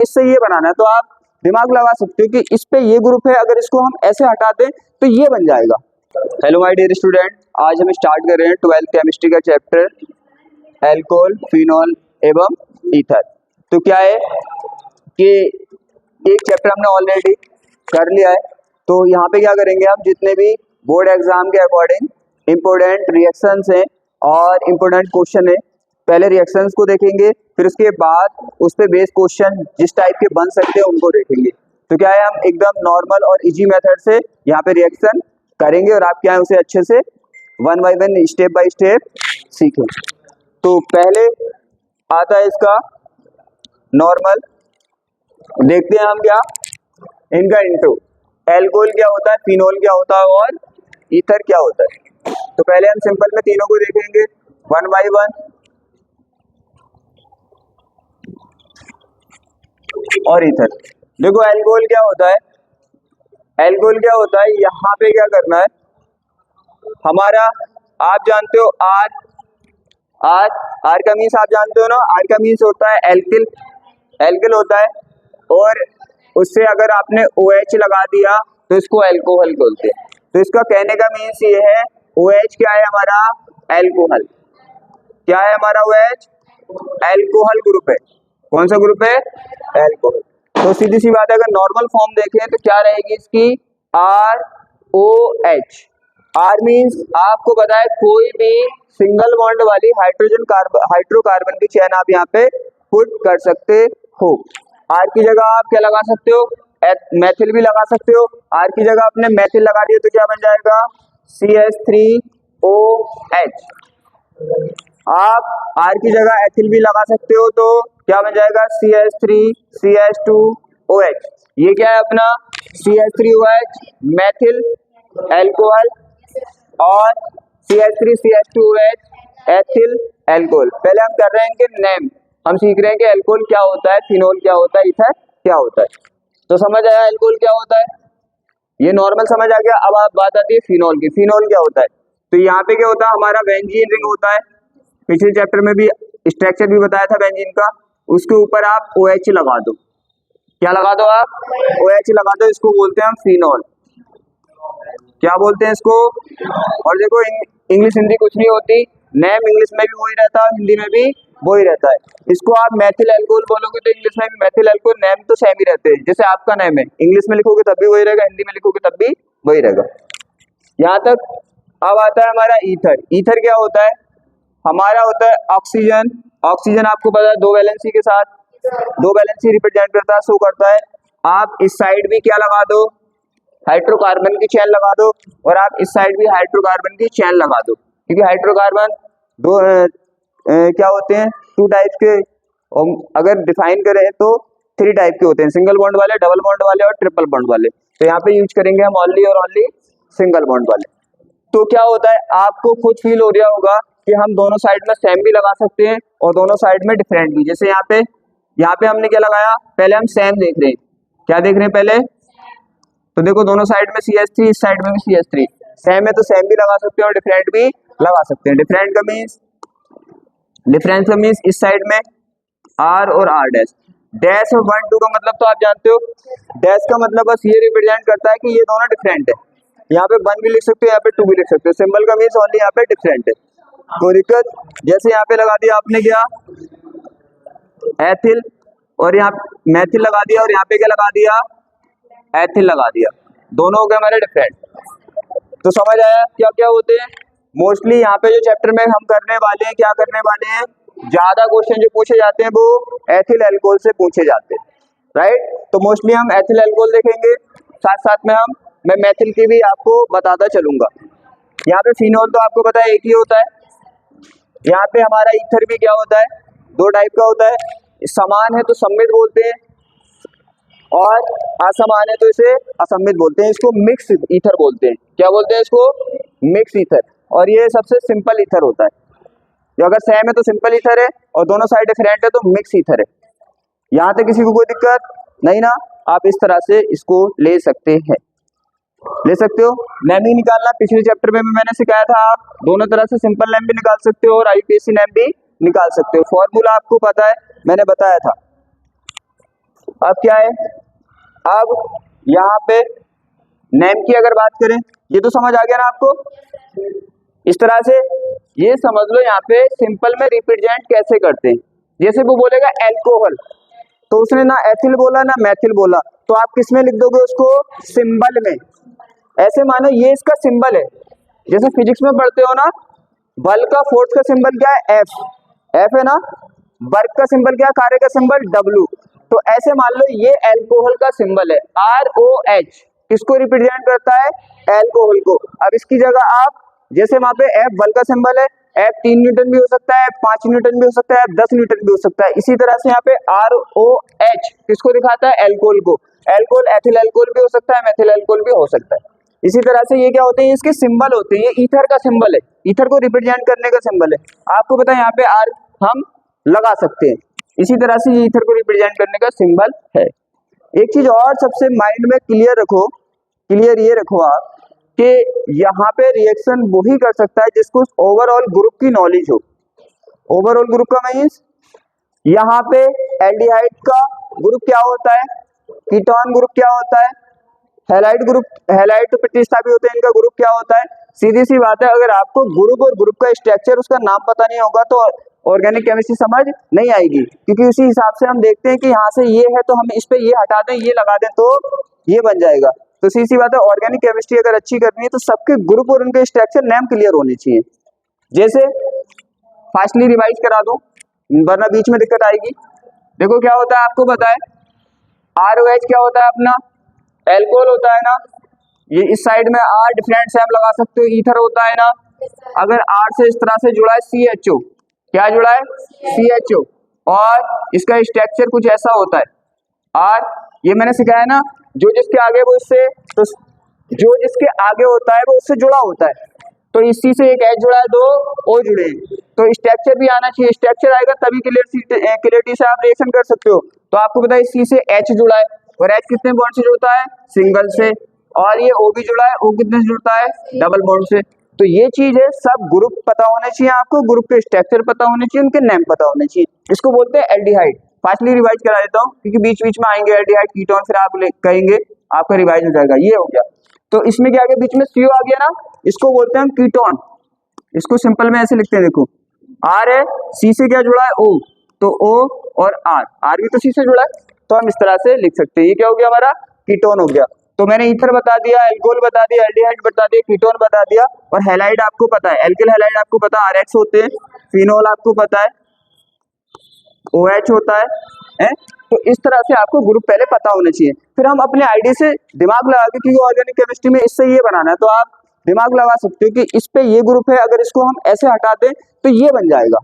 इससे ये बनाना है, तो आप दिमाग लगा सकते हो कि इस पे ये ग्रुप है, अगर इसको हम ऐसे हटा दें तो ये बन जाएगा। हेलो माय डियर स्टूडेंट, आज हम स्टार्ट कर रहे हैं 12th केमिस्ट्री का चैप्टर एल्कोहल, फिनॉल एवं ईथर। तो क्या है कि एक चैप्टर हमने ऑलरेडी कर लिया है, तो यहाँ पे क्या करेंगे हम, जितने भी बोर्ड एग्जाम के अकॉर्डिंग इम्पोर्टेंट रिएक्शंस हैं और इम्पोर्टेंट क्वेश्चन है, पहले रिएक्शंस को देखेंगे, फिर उसके बाद उस पे बेस्ड क्वेश्चन जिस टाइप के बन सकते हैं उनको देखेंगे। तो क्या है, हम एकदम नॉर्मल और इजी मेथड से यहाँ पे रिएक्शन करेंगे और आप क्या है उसे अच्छे से one by one step by step सीखें। तो पहले आता है इसका नॉर्मल, देखते हैं हम क्या इनका इंट्रो, एल्कोहल क्या होता है, फिनॉल क्या होता है और ईथर क्या होता है। तो पहले हम सिंपल में तीनों को देखेंगे वन बाय वन। और ईथर, देखो एल्कोहल क्या होता है, एल्कोहल क्या होता है, यहाँ पे क्या करना है हमारा, आप जानते हो आर, आर का मीन्स आप जानते हो ना, आर का मीन्स होता है एल्किल, एल्किल होता है, और उससे अगर आपने OH लगा दिया तो इसको एल्कोहल बोलते हैं। तो इसका कहने का मीन्स ये है, OH क्या है हमारा, एल्कोहल, क्या है हमारा OH, एल्कोहल ग्रुप है। कौन सा ग्रुप है, एल्कोहल। तो सीधी सी बात है, अगर नॉर्मल फॉर्म देखें तो क्या रहेगी इसकी, ROH। आर मीन्स आपको पता है कोई भी सिंगल बॉन्ड वाली हाइड्रोकार्बन की चेन आप यहाँ पे पुट कर सकते हो। आर की जगह आप क्या लगा सकते हो, मैथिल भी लगा सकते हो। आर की जगह आपने मैथिल लगा दिया तो क्या बन जाएगा, CH3OH। आप आर की जगह एथिल भी लगा सकते हो तो क्या बन जाएगा, CH3CH2OH। ये क्या है अपना CH3OH मैथिल एल्कोहल और CH3CH2OH एथिल एल्कोहल। पहले हम कर रहे हैं कि नेम, हम सीख रहे हैं कि एल्कोहल क्या होता है, फिनॉल क्या होता है, ईथर क्या होता है। तो समझ आया एल्कोहल क्या होता है, ये नॉर्मल समझ आ गया। अब आप बात आती है फिनॉल की, फिनॉल क्या होता है। तो यहाँ पे क्या होता है, हमारा बेंजीन रिंग होता है, पिछले चैप्टर में भी स्ट्रक्चर भी बताया था बेंजीन का, उसके ऊपर आप OH लगा दो, क्या लगा दो आप, OH लगा दो, इसको बोलते हैं हम फिनॉल। क्या बोलते हैं इसको, और देखो इंग्लिश हिंदी कुछ नहीं होती, नेम इंग्लिश में भी वही रहता है, हिंदी में भी वही रहता है। इसको आप मैथिल एल्कोहल बोलोगे तो इंग्लिश में भी मैथिल एल्कोहल, नेम तो सेम ही रहते हैं। जैसे आपका नेम है, इंग्लिश में लिखोगे तब भी वही रहेगा, हिंदी में लिखोगे तब भी वही रहेगा। यहाँ तक। अब आता है हमारा ईथर। ईथर क्या होता है, हमारा होता है ऑक्सीजन। ऑक्सीजन आपको पता है दो वैलेंसी के साथ, दो वैलेंसी रिप्रेजेंट करता है, शो करता है। आप इस साइड भी क्या लगा दो, हाइड्रोकार्बन की चेन लगा दो, और आप इस साइड भी हाइड्रोकार्बन की चेन लगा दो, क्योंकि हाइड्रोकार्बन दो क्या होते हैं, टू टाइप के, और अगर डिफाइन करें तो 3 टाइप के होते हैं, सिंगल बॉन्ड वाले, डबल बॉन्ड वाले और ट्रिपल बॉन्ड वाले। तो यहाँ पे यूज करेंगे हम ओनली और ओनली सिंगल बॉन्ड वाले। तो क्या होता है, आपको खुद फील हो रहा होगा कि हम दोनों साइड में सेम भी लगा सकते हैं और दोनों साइड में डिफरेंट भी। जैसे यहाँ पे हमने क्या लगाया, पहले हम सेम देख रहे हैं, क्या देख रहे हैं पहले, तो देखो दोनों साइड में CH3, इस साइड में भी CH3, सेम है तो सेम भी लगा सकते हैं और डिफरेंट भी लगा सकते हैं। डिफरेंट का मीन्स, डिफरेंस का मीन्स इस साइड में R और R डैश, डैश और 1 2 का मतलब तो आप जानते हो, डैश का मतलब बस ये रिप्रेजेंट करता है कि ये दोनों डिफरेंट है। यहाँ पे 1 भी लिख सकते हो, यहाँ पे 2 भी लिख सकते हो, सिंबल का मीन्स ओनली यहाँ पे डिफरेंट है, कोई दिक्कत। जैसे यहाँ पे लगा दिया आपने क्या, एथिल, और यहाँ मैथिल लगा दिया, और यहाँ पे क्या लगा दिया, एथिल लगा दिया, दोनों हो गए हमारे डिफरेंट। तो समझ आया क्या क्या होते हैं। मोस्टली यहाँ पे जो चैप्टर में हम करने वाले हैं, क्या करने वाले हैं, ज्यादा क्वेश्चन जो पूछे जाते हैं वो एथिल एल्कोहल से पूछे जाते हैं, राइट। तो मोस्टली हम एथिल एल्कोहल देखेंगे, साथ साथ में मैं मैथिल की भी आपको बताता चलूंगा। यहाँ पे फिनॉल तो आपको पता है एक ही होता है। यहाँ पे हमारा ईथर भी क्या होता है, 2 टाइप का होता है, समान है तो सम्मिलित बोलते हैं, और असमान है तो इसे असम्मित बोलते हैं। इसको मिक्स ईथर बोलते हैं, क्या बोलते हैं इसको, मिक्स ईथर। और ये सबसे सिंपल ईथर होता है, जो अगर सेम है तो सिंपल ईथर है, और दोनों साइड डिफरेंट है तो मिक्स ईथर है। यहाँ तक किसी को कोई दिक्कत नहीं ना, आप इस तरह से इसको ले सकते हैं, ले सकते हो। नेम ही निकालना पिछले चैप्टर में मैंने सिखाया था, आप दोनों तरह से सिंपल नेम भी निकाल सकते हो और IUPAC नेम भी निकाल सकते हो। फॉर्मूला आपको पता है, मैंने बताया था। अब क्या है, अब यहाँ पे नेम की अगर बात करें, ये तो समझ आ गया ना आपको। इस तरह से ये समझ लो यहाँ पे सिंपल में रिप्रेजेंट कैसे करते हैं। जैसे वो बोलेगा एल्कोहल, तो उसने ना एथिल बोला ना मैथिल बोला, तो आप किस में लिख दोगे उसको, सिंबल में। ऐसे मानो ये इसका सिंबल है, जैसे फिजिक्स में पढ़ते हो ना, बल का फोर्स का सिंबल क्या है, एफ, एफ है ना, वर्क का सिंबल क्या है, कार्य का सिंबल डब्ल्यू। तो ऐसे मान लो ये एल्कोहल का सिंबल है, आर ओ एच, किसको रिप्रेजेंट करता है, एल्कोहल को। अब इसकी जगह आप जैसे वहां पे एफ बल का सिंबल है, एफ 3 न्यूटन भी हो सकता है, 5 न्यूटन भी हो सकता है, 10 न्यूटन भी हो सकता है। इसी तरह से यहाँ पे आर ओ एच किसको दिखाता है, एल्कोहल को। एल्कोहल एथिल एल्कोहल भी हो सकता है, मेथिल एल्कोहल भी हो सकता है। इसी तरह से ये क्या होते हैं, इसके सिंबल होते हैं। ये ईथर का सिंबल है, ईथर को रिप्रेजेंट करने का सिंबल है। आपको पता है यहाँ पे आर हम लगा सकते हैं, इसी तरह से ये ईथर को रिप्रेजेंट करने का सिंबल है। एक चीज और सबसे माइंड में क्लियर रखो, क्लियर ये रखो आप कि यहाँ पे रिएक्शन वही कर सकता है जिसको ओवरऑल ग्रुप की नॉलेज हो। ओवरऑल ग्रुप का मीन्स यहाँ पे एल्डिहाइड का ग्रुप क्या होता है, कीटोन ग्रुप क्या होता है, हैलाइड ग्रुप, हैलाइड तो प्रतिस्थापी होते हैं, इनका ग्रुप क्या होता है। सीधी सी बात है, अगर आपको ग्रुप और ग्रुप का स्ट्रक्चर उसका नाम पता नहीं होगा तो ऑर्गेनिक केमिस्ट्री समझ नहीं आएगी, क्योंकि उसी हिसाब से हम देखते हैं कि यहाँ से ये है तो हम इस पे ये हटा दें, ये लगा दें तो ये बन जाएगा। तो सीधी सी बात है, ऑर्गेनिक केमिस्ट्री अगर अच्छी करनी है तो सबके ग्रुप और उनके स्ट्रक्चर नेम क्लियर होने चाहिए। जैसे फास्टली रिवाइज करा दूं वरना बीच में दिक्कत आएगी। देखो क्या होता है, आपको पता है ROH क्या होता है, अपना एल्कोहल होता है ना। ये इस साइड में R डिफरेंट से हम लगा सकते हो, ईथर होता है ना। अगर R से इस तरह से जुड़ा है CHO, क्या जुड़ा है, CHO, और इसका स्ट्रक्चर कुछ ऐसा होता है R, ये मैंने सिखाया ना, जो जिसके आगे वो इससे, तो जो जिसके आगे होता है वो उससे जुड़ा होता है। तो इसी से एक H जुड़ा है, 2 O जुड़े हैं, तो स्ट्रक्चर भी आना चाहिए। स्ट्रक्चर आएगा तभी क्लियरिटी से आप रिएक्शन कर सकते हो। तो आपको पता है इसी से H जुड़ा है, और H कितने बॉन्ड से जुड़ता है, सिंगल से, और ये O भी जुड़ा है, O कितने से जुड़ता है, डबल बॉन्ड से। तो ये चीज है, सब ग्रुप पता होने चाहिए आपको, ग्रुप के स्ट्रक्चर पता होने चाहिए, उनके नेम पता होने चाहिए। इसको बोलते हैं एल्डिहाइड। फास्टली रिवाइज करा देता हूँ क्योंकि बीच बीच में आएंगे एल्डिहाइड, कीटोन, फिर आप कहेंगे आपका रिवाइज हो जाएगा। ये हो गया, तो इसमें क्या आ गया, बीच में CO आ गया ना, इसको बोलते हैं हम कीटोन। इसको सिंपल में ऐसे लिखते हैं, देखो R है, C से क्या जुड़ा है, O, तो O और R भी तो C से जुड़ा है, तो हम इस तरह से लिख सकते हैं। ये क्या हो गया, हमारा कीटोन हो गया। तो मैंने ईथर बता दिया, एल्कोहल बता दिया, एल्डिहाइड बता दिया, कीटोन बता दिया, और हैलाइड आपको पता है, एल्किल हैलाइड आपको पता है RX होते हैं, फिनोल आपको पता है OH होता है। तो इस तरह से आपको ग्रुप पहले पता होने चाहिए, फिर हम अपने आईडी से दिमाग लगा के, क्योंकि ऑर्गेनिक केमिस्ट्री में इससे ये बनाना है, तो आप दिमाग लगा सकते हो कि इस पे ये ग्रुप है, अगर इसको हम ऐसे हटा दें तो ये बन जाएगा।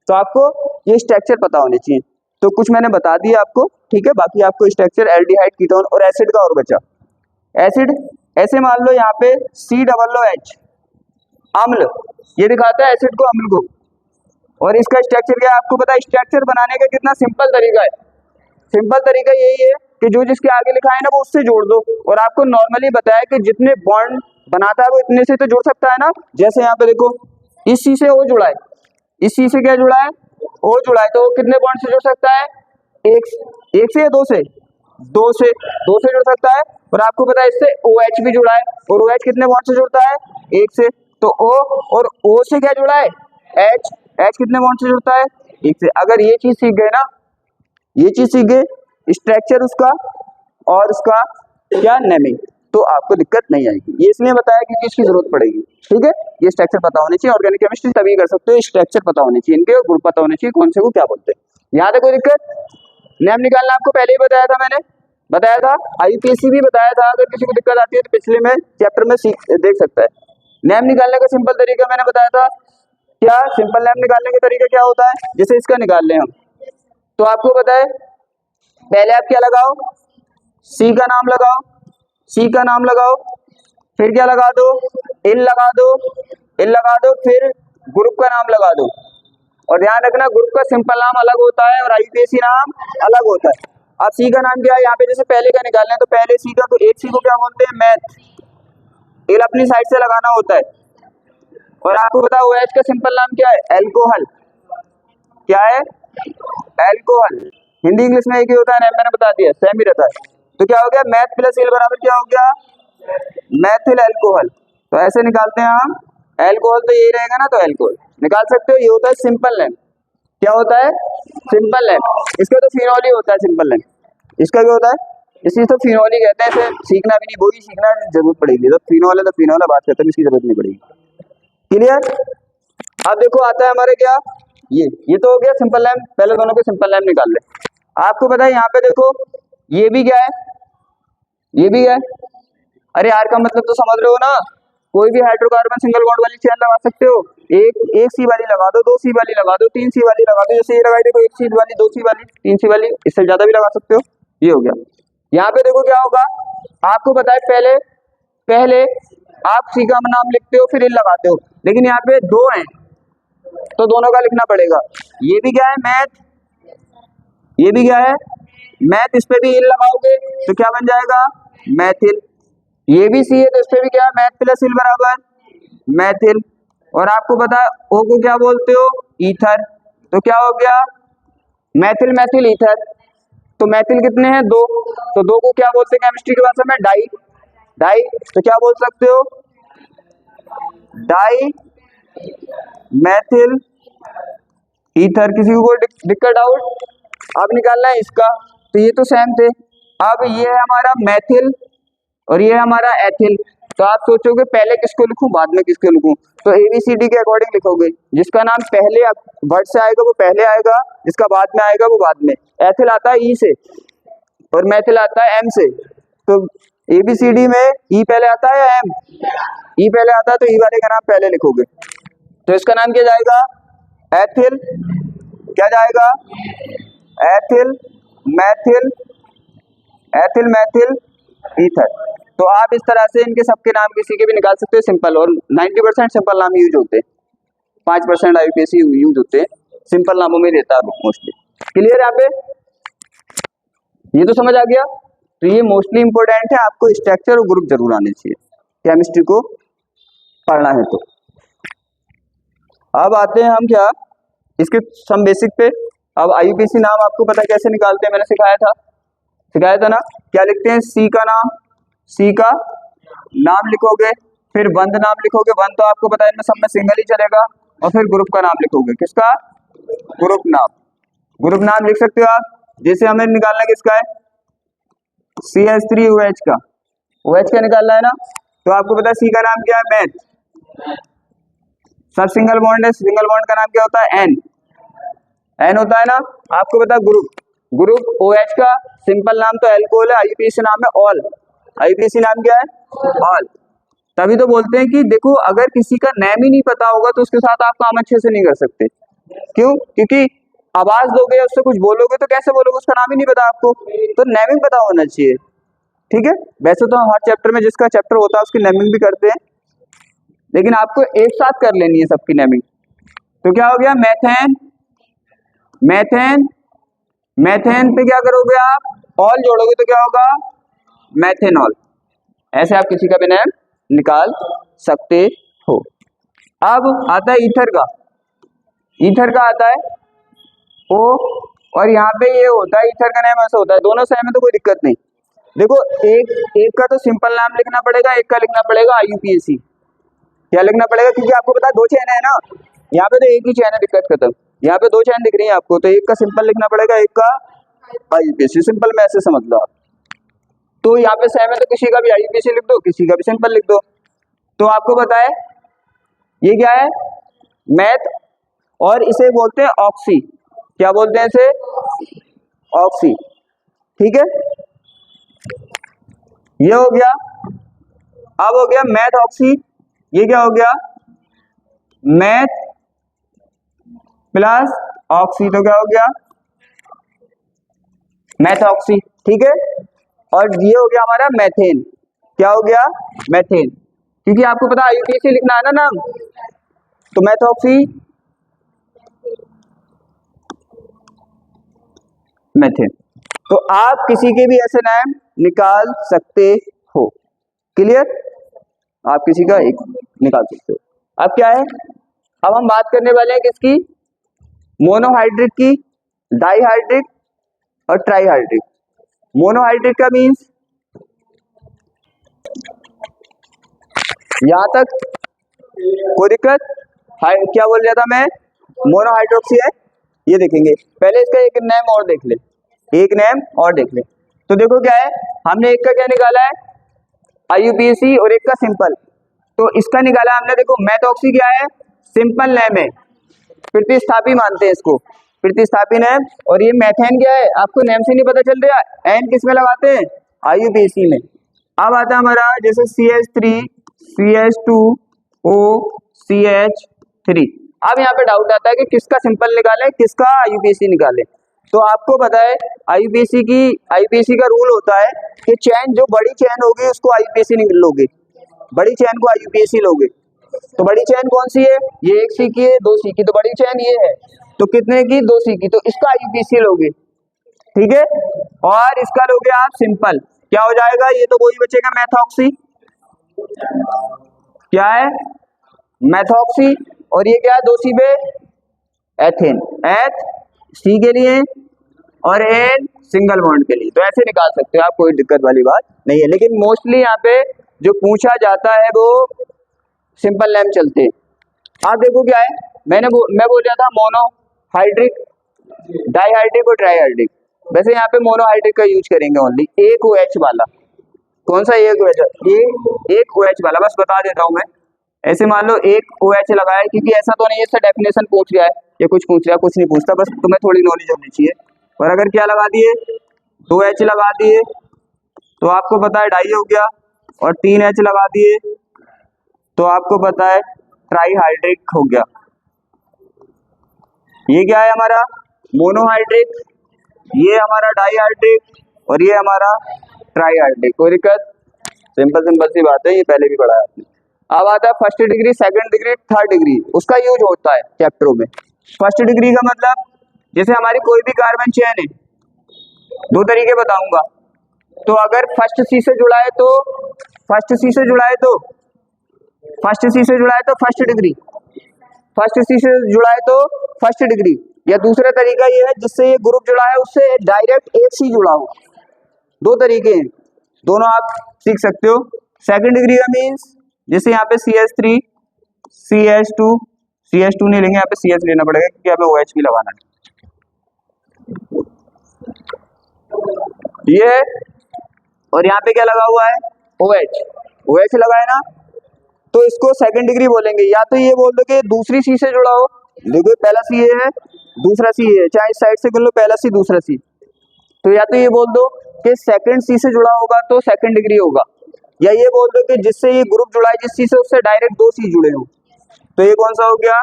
तो आपको ये स्ट्रक्चर पता होने चाहिए। तो कुछ मैंने बता दिया आपको, ठीक है। बाकी आपको स्ट्रक्चर एल्डिहाइड, कीटोन और एसिड का और बचा। एसिड ऐसे मान लो यहाँ पे COOH, अम्ल, ये दिखाता है एसिड को, अम्ल को। और इसका स्ट्रक्चर क्या है, आपको पता है स्ट्रक्चर बनाने का कितना सिंपल तरीका है। सिंपल तरीका यही है कि जो जिसके आगे लिखा है ना वो उससे जोड़ दो, और आपको नॉर्मली बताया कि जितने बॉन्ड बनाता है वो इतने से तो जुड़ सकता है ना। जैसे यहाँ पे देखो, इस C से O जुड़ा है, इस C से क्या जुड़ा है, O जुड़ा है, तो वो कितने बॉन्ड से जुड़ सकता है, एक से या 2 से, 2 से जुड़ सकता है। और आपको पता है इससे OH भी जुड़ा है, और OH कितने बॉन्ड से जुड़ता है, 1 से, तो O और O से क्या जुड़ा है, H कितने बॉन्ड से जुड़ता है, 1 से। अगर ये चीज सीख गए ना, ये चीज सीख गए, स्ट्रक्चर उसका और उसका क्या नेमिंग, तो आपको दिक्कत नहीं आएगी। ये इसलिए बताया क्योंकि इसकी जरूरत पड़ेगी, ठीक है। ये स्ट्रक्चर पता होने चाहिए, ऑर्गेनिक केमिस्ट्री तभी कर सकते हो, स्ट्रक्चर पता होने चाहिए इनके, ग्रुप पता होने चाहिए, कौन से को क्या बोलते हैं। यहाँ तक कोई दिक्कत, नेम निकालना आपको पहले ही बताया था, मैंने बताया था, IUPAC भी बताया था। अगर किसी को दिक्कत आती है तो पिछले में चैप्टर में देख सकता है। नेम निकालने का सिंपल तरीका मैंने बताया था, क्या सिंपल नेम निकालने का तरीका क्या होता है। जैसे इसका निकाल लें हम, तो आपको पता है पहले आप क्या लगाओ, C का नाम लगाओ, C का नाम लगाओ, फिर क्या लगा दो, इल लगा दो, इल लगा दो, फिर ग्रुप का नाम लगा दो। और ध्यान रखना ग्रुप का सिंपल नाम अलग होता है और IUPAC नाम अलग होता है। अब C का नाम क्या है, यहाँ पे जैसे पहले का निकालना है तो पहले C का, तो एक C को क्या बोलते हैं, मैथ, इल अपनी साइड से लगाना होता है। और आपको पता OH का सिंपल नाम क्या है, एल्कोहल, क्या है, एल्कोहल। हिंदी इंग्लिश में एक ही होता है, नेम मैंने बता दिया, सेम ही रहता है। तो क्या हो गया, मैथ प्लस एल बराबर क्या हो गया, मैथिल अल्कोहल। तो ऐसे निकालते हैं हम, अल्कोहल तो यही रहेगा ना, तो अल्कोहल निकाल सकते हो। ये होता है सिंपल नेम। क्या होता है, सिंपल नेम। इसका तो फिनोल ही होता है सिंपल नेम। इसका क्या होता है, इसी तो फिनोल ही कहते हैं। इसे सीखना भी नहीं, वो ही सीखना जरूरत पड़ेगी। तो फिनोल है तो फिनोल है, बात करते हैं, इसकी जरूरत नहीं पड़ेगी। क्लियर। अब देखो आता है हमारे क्या, ये तो हो गया सिंपल नेम। पहले दोनों के सिंपल नेम निकाल ले। आपको पता है यहाँ पे देखो ये भी क्या है, ये भी है। अरे यार का मतलब तो समझ रहे हो ना, कोई भी हाइड्रोकार्बन सिंगल बॉन्ड वाली चेन लगा सकते हो। एक सी वाली लगा दो, 2 सी वाली लगा दो, 3 सी वाली लगा दो। जैसे ये लगाई देखो, 1 सी वाली, 2 सी वाली, 3 सी वाली, इससे ज्यादा भी लगा सकते हो। ये हो गया। यहाँ पे देखो क्या होगा, आपको पता है पहले आप सी का नाम लिखते हो फिर इन लगाते हो, लेकिन यहाँ पे 2 हैं तो दोनों का लिखना पड़ेगा। ये भी क्या है, मैथ, ये भी क्या है, मैथ। इस पे भी इन लगाओगे तो क्या बन जाएगा, मैथिल। ये भी सी है तो इस पे भी क्या है, मैथ प्लस इल बराबर मैथिल। और आपको पता है ओ को क्या बोलते हो, ईथर। तो क्या हो गया, मैथिल मैथिल ईथर। तो मैथिल कितने हैं, 2। तो 2 को क्या बोलते हैं केमिस्ट्री की भाषा में, डाई। तो क्या बोल सकते हो, डाई मैथिल ईथर। किसी को दिक्कत डाउट, अब निकालना है इसका। तो ये तो सेम थे। अब ये है हमारा मैथिल और ये है हमारा एथिल। तो आप सोचोगे पहले किसको लिखूं बाद में किसको लिखूं, तो ABCD के अकॉर्डिंग लिखोगे। जिसका नाम पहले वर्ड से आएगा वो पहले आएगा, जिसका बाद में आएगा वो बाद में। एथिल आता है ई से और मैथिल आता है एम से। तो ABCD में ई पहले आता है या एम, ई पहले आता है, तो ई वाले का नाम पहले लिखोगे। तो इसका नाम क्या जाएगा, एथिल। क्या जाएगा, ethyl Maithil, ethyl Maithil ether. तो आप इस तरह से इनके सबके नाम किसी के भी निकाल सकते हो सिंपल। और 90% सिंपल नाम यूज होते हैं, 5% IUPAC यूज होते हैं, सिंपल नामों में रहता है मोस्टली। क्लियर यहाँ पे, ये तो समझ आ गया। तो ये मोस्टली इंपॉर्टेंट है, आपको स्ट्रक्चर और ग्रुप जरूर आने चाहिए केमिस्ट्री को पढ़ना है। तो अब आते हैं हम क्या, इसके सम बेसिक पे। अब IUPAC नाम आपको पता कैसे निकालते हैं, मैंने सिखाया था ना। क्या लिखते हैं, सी का नाम, सी का नाम लिखोगे, फिर बंद नाम लिखोगे। बंद तो आपको पता है इनमें सब में सिंगल ही चलेगा। और फिर ग्रुप का नाम लिखोगे, किसका, ग्रुप नाम। ग्रुप नाम लिख सकते हो आप। जैसे हमें निकालना किसका है, CH3OH का, OH का निकालना है ना। तो आपको पता है सी का नाम क्या है, मैथ। सब सिंगल बॉन्ड है, सिंगल बॉन्ड का नाम क्या होता है, एन होता है ना। आपको पता है ग्रुप OH का सिंपल नाम तो अल्कोहल है, IUPAC नाम है ऑल। IUPAC नाम क्या है, ऑल। तभी तो बोलते हैं कि देखो अगर किसी का नेम ही नहीं पता होगा तो उसके साथ आप काम अच्छे से नहीं कर सकते। क्यों, क्योंकि आवाज दोगे, उससे कुछ बोलोगे तो कैसे बोलोगे, उसका नाम ही नहीं पता आपको। तो नेमिंग पता होना चाहिए, ठीक है। वैसे तो हर चैप्टर में जिसका चैप्टर होता है उसकी नेमिंग भी करते हैं, लेकिन आपको एक साथ कर लेनी है सबकी नेमिंग। तो क्या हो गया, मैथेन, मैथेन, मैथेन पे क्या करोगे आप, ऑल जोड़ोगे तो क्या होगा, मैथेनॉल। ऐसे आप किसी का भी नेम निकाल सकते हो। अब आता है ईथर का। ईथर का आता है ओ, और यहाँ पे ये होता है ईथर का नेम ऐसा होता है। दोनों सेम है तो कोई दिक्कत नहीं। देखो एक का तो सिंपल नाम लिखना पड़ेगा, एक का लिखना पड़ेगा IUPAC। क्या लिखना पड़ेगा, क्योंकि आपको पता है 2 चैन है ना, यहाँ पे तो एक ही चैन है, दिक्कत खत्म। यहाँ पे 2 चैन दिख रही है आपको, तो एक का सिंपल लिखना पड़ेगा, एक का IUPAC। सिंपल में ऐसे समझ लो आप। तो यहाँ पे सेम है तो किसी का भी IUPAC लिख दो, किसी का भी सिंपल लिख दो। तो आपको पता है ये क्या है, मैथ। और इसे बोलते हैं ऑक्सी। क्या बोलते हैं इसे, ऑक्सी, ठीक है। ये हो गया। अब हो गया मैथ ऑक्सी। ये क्या हो गया, मैथ प्लस ऑक्सी। तो क्या हो गया, मैथ ऑक्सी, ठीक है। और ये हो गया हमारा मैथेन। क्या हो गया, मैथेन। क्योंकि आपको पता IUPAC लिखना है ना नाम, तो मैथॉक्सी मैथेन। तो आप किसी के भी ऐसे नाम निकाल सकते हो। क्लियर, आप किसी का एक निकाल सकते हो। अब क्या है, अब हम बात करने वाले हैं किसकी, मोनोहाइड्रिक की, डाईहाइड्रिक और ट्राईहाइड्रिक। मोनोहाइड्रिक का मीन्स, यहां तक कोई दिक्कत? क्या बोल रहा था मैं? मोनोहाइड्रोक्सी है, ये देखेंगे। पहले इसका एक नेम और देख ले, एक नेम और देख ले। तो देखो क्या है, हमने एक का क्या निकाला है, IUPAC, और एक का सिंपल। तो इसका निकाला हमने, देखो मेथॉक्सी क्या है, सिंपल नेम है, प्रतिस्थापी मानते हैं इसको, प्रतिस्थापी नेम। और ये मेथेन क्या है, आपको नेम से नहीं पता चल रहा, एन किस में लगाते हैं, IUPAC में। अब आता है हमारा जैसे CH3 CH2O CH3। अब यहाँ पे डाउट आता है कि किसका सिंपल निकाले, किसका IUPAC निकाले। तो आपको पता है IUPAC का रूल होता है कि चैन जो बड़ी चैन होगी उसको IUPAC नहीं लोगे, बड़ी चैन को IUPAC लोगे। तो बड़ी चैन कौन सी है, ये 1 सी की है, 2 सी की, तो बड़ी चैन ये है, तो कितने की, 2 सी की, तो इसका IUPAC लोगे, ठीक है। और इसका लोगे आप सिंपल, क्या हो जाएगा, ये तो वही बचेगा मेथॉक्सी, क्या है, मेथॉक्सी। और ये क्या है, 2 सी पे एथेन, एथ सी के लिए और एन सिंगल बॉन्ड के लिए। तो ऐसे निकाल सकते हो आप, कोई दिक्कत वाली बात नहीं है। लेकिन मोस्टली यहाँ पे जो पूछा जाता है वो सिंपल नेम चलते हैं। आप देखो क्या है, मैं बोल रहा था मोनोहाइड्रिक, डाईहाइड्रिक और ट्राईहाइड्रिक। वैसे यहाँ पे मोनोहाइड्रिक का यूज करेंगे ओनली, एक OH वाला। कौन सा एक OH? ये एक OH वाला, बस बता देता हूँ मैं। ऐसे मान लो एक OH लगाया, क्योंकि ऐसा तो नहीं है इससे डेफिनेशन पूछ रहा है या कुछ पूछ रहा है, कुछ नहीं पूछता, बस तुम्हें थोड़ी नॉलेज होनी चाहिए। और अगर क्या लगा दिए, 2H लगा दिए तो आपको पता है डाई हो गया, और 3H लगा दिए तो आपको पता है ट्राईहाइड्रिक हो गया। ये क्या है हमारा मोनोहाइड्रिक, ये हमारा डाईहाइड्रिक, और ये हमारा ट्राईहाइड्रिक। कोई दिक्कत? सिंपल सी बात है, ये पहले भी पढ़ा है आपने। अब आता है first degree, second degree, third degree, उसका यूज होता है चैप्टरों में। फर्स्ट डिग्री का मतलब, जैसे हमारी कोई भी कार्बन चेन है, 2 तरीके बताऊंगा। तो अगर फर्स्ट सी से जुड़ा है तो फर्स्ट सी से जुड़ा है तो फर्स्ट सी से जुड़ा है तो फर्स्ट डिग्री, फर्स्ट सी से जुड़ा है तो फर्स्ट डिग्री। या दूसरा तरीका ये है जिससे ये ग्रुप जुड़ा है उससे डायरेक्ट एक सी जुड़ा हो। 2 तरीके हैं, दोनों आप सीख सकते हो। सेकंड डिग्री का मीन्स, जैसे यहाँ पे CH3 CH2 नहीं लेंगे, यहाँ पे CH लेना पड़ेगा क्योंकि यहाँ पे OH भी लगाना है। ये और यहाँ पे क्या लगा हुआ है, OH लगा है ना, तो इसको सेकंड डिग्री बोलेंगे। या तो ये बोल दो कि दूसरी सी से जुड़ा हो, देखो पहला सी है दूसरा सी है, चाहे इस साइड से कर लो, पहला सी दूसरा सी। तो या तो ये बोल दो कि सेकंड सी से जुड़ा होगा तो सेकंड डिग्री होगा, या ये बोल दो कि जिससे ये ग्रुप जुड़ा है जिस सी से उससे डायरेक्ट 2 सी जुड़े हो, तो ये कौन सा हो गया,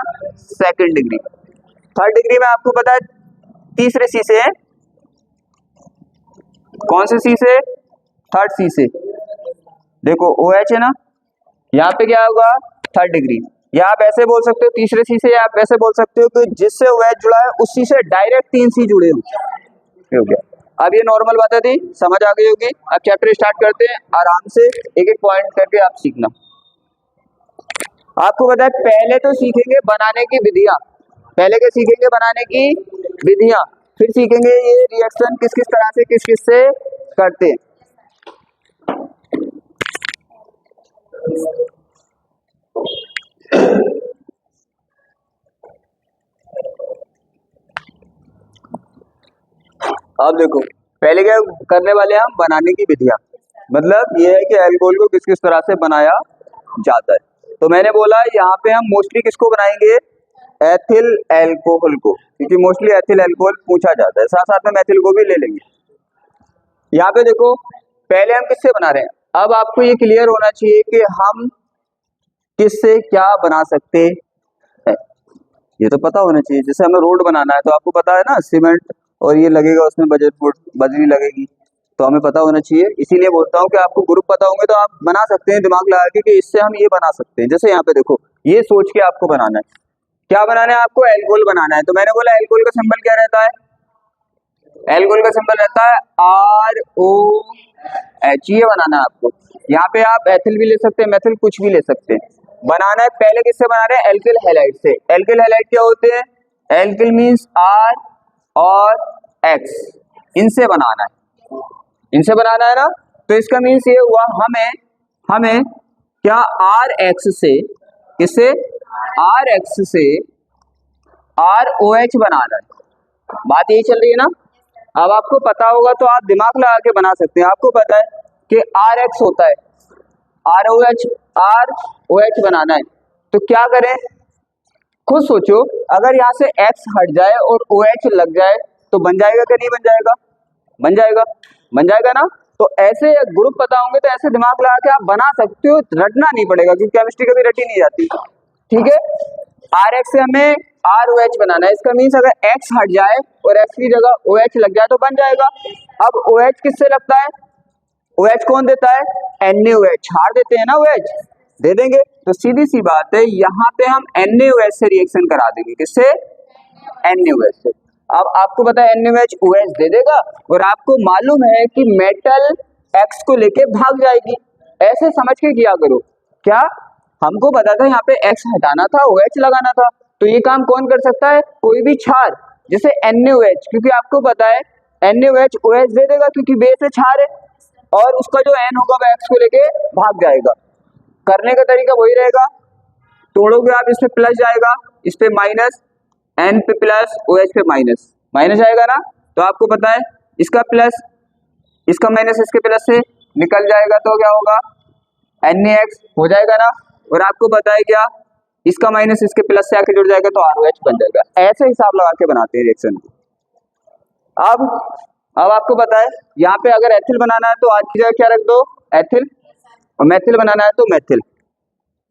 सेकंड डिग्री। थर्ड डिग्री में आपको पता है तीसरे सी से है, कौन से सी से, थर्ड सी से। देखो OH है ना, यहाँ पे क्या होगा, थर्ड डिग्री। या आप ऐसे बोल सकते हो तीसरे सी से, या आप ऐसे बोल सकते हो कि जिससे OH जुड़ा है उसी से डायरेक्ट 3 सी जुड़े हो गया। अब ये नॉर्मल बातें थी, समझ आ गई होगी। अब चैप्टर स्टार्ट करते हैं, आराम से एक एक पॉइंट करके आप सीखना। आपको पता है पहले तो सीखेंगे बनाने की विधियां, पहले क्या सीखेंगे, बनाने की विधियां, फिर सीखेंगे ये रिएक्शन किस किस तरह से किस किस से करते हैं। अब देखो पहले क्या करने वाले हैं हम, बनाने की विधियां। मतलब ये है कि अल्कोहल को किस किस तरह से बनाया जाता है। तो मैंने बोला यहाँ पे हम मोस्टली किसको बनाएंगे, एथिल अल्कोहल को, क्योंकि मोस्टली एथिल अल्कोहल पूछा जाता है, साथ साथ में मेथिल को भी ले लेंगे। यहाँ पे देखो पहले हम किससे बना रहे हैं। अब आपको ये क्लियर होना चाहिए कि हम किससे क्या बना सकते हैं, ये तो पता होना चाहिए। जैसे हमें रोड बनाना है तो आपको पता है ना, सीमेंट और ये लगेगा, उसमें बजरी लगेगी, तो हमें पता होना चाहिए। इसीलिए बोलता हूँ कि आपको ग्रुप पता होंगे तो आप बना सकते हैं दिमाग लगा के कि इससे हम ये बना सकते हैं। जैसे यहाँ पे देखो, ये सोच के आपको बनाना है, क्या बनाना है आपको, एल्कोहल बनाना है। तो मैंने बोला एल्कोहल का सिंबल क्या रहता है, एल्कोहल का सिंबल रहता है ROH, ये बनाना है आपको। यहाँ पे आप एथिल भी ले सकते हैं, मेथिल कुछ भी ले सकते हैं। बनाना है पहले किससे बना रहे हैं, एल्किल हैलाइड से। एल्किल हैलाइड क्या होते हैं, एल्किल मीन्स R और X, इनसे बनाना है, इनसे बनाना है ना। तो इसका मीन्स ये हुआ हमें क्या आर एक्स से, किससे, आर एक्स से आर ओ एच बनाना है। बात यही चल रही है ना। अब आपको पता होगा तो आप दिमाग लगा के बना सकते हैं। आपको पता है कि आर एक्स होता है, आर ओ एच बनाना है, तो क्या करें, खुद सोचो। अगर यहाँ से एक्स हट जाए और ओ एच लग जाए तो बन जाएगा कि नहीं बन जाएगा, बन जाएगा, बन जाएगा ना। तो ऐसे ग्रुप पता होंगे तो ऐसे दिमाग लगा के आप बना सकते हो, रटना नहीं पड़ेगा, क्योंकि केमिस्ट्री कभी रटी नहीं जाती। ठीक है, आर एक्स से हमें आर ओ एच बनाना है। इसका मीन्स अगर एक्स हट जाए और एक्स की जगह ओ एच लग जाए तो बन जाएगा। अब ओ एच किससे लगता है, ओ एच कौन देता है, NaOH, छाड़ देते हैं ना, ओ एच दे देंगे। तो सीधी सी बात है, यहाँ पे हम NaOH से रिएक्शन करा देंगे, किससे, NaOH से। अब आपको पता है NaOH OH दे देगा, और आपको मालूम है कि मेटल X को लेके भाग जाएगी। ऐसे समझ के किया करो। क्या हमको पता था यहाँ पे X हटाना था, OH लगाना था, तो ये काम कौन कर सकता है, कोई भी क्षार, जैसे NaOH, क्योंकि आपको पता है NaOH OH दे देगा क्योंकि बेस है, क्षार है, और उसका जो N होगा वह X को लेके भाग जाएगा। करने का तरीका वही रहेगा, तोड़ोगे आप, इस पे प्लस जाएगा, इस पे माइनस, N पे प्लस, OH पे माइनस, माइनस आएगा ना। तो आपको पता है इसका प्लस, इसका माइनस इसके प्लस से निकल जाएगा, तो क्या होगा, NaX हो जाएगा ना। और आपको पता है क्या, इसका माइनस इसके प्लस से आके जुड़ जाएगा तो ROH बन जाएगा। ऐसे हिसाब लगा के बनाते हैं रिएक्शन को। अब आपको पता है यहाँ पे अगर एथिल बनाना है तो आज की जगह क्या रख दो, एथिल, और मेथिल बनाना है तो मेथिल।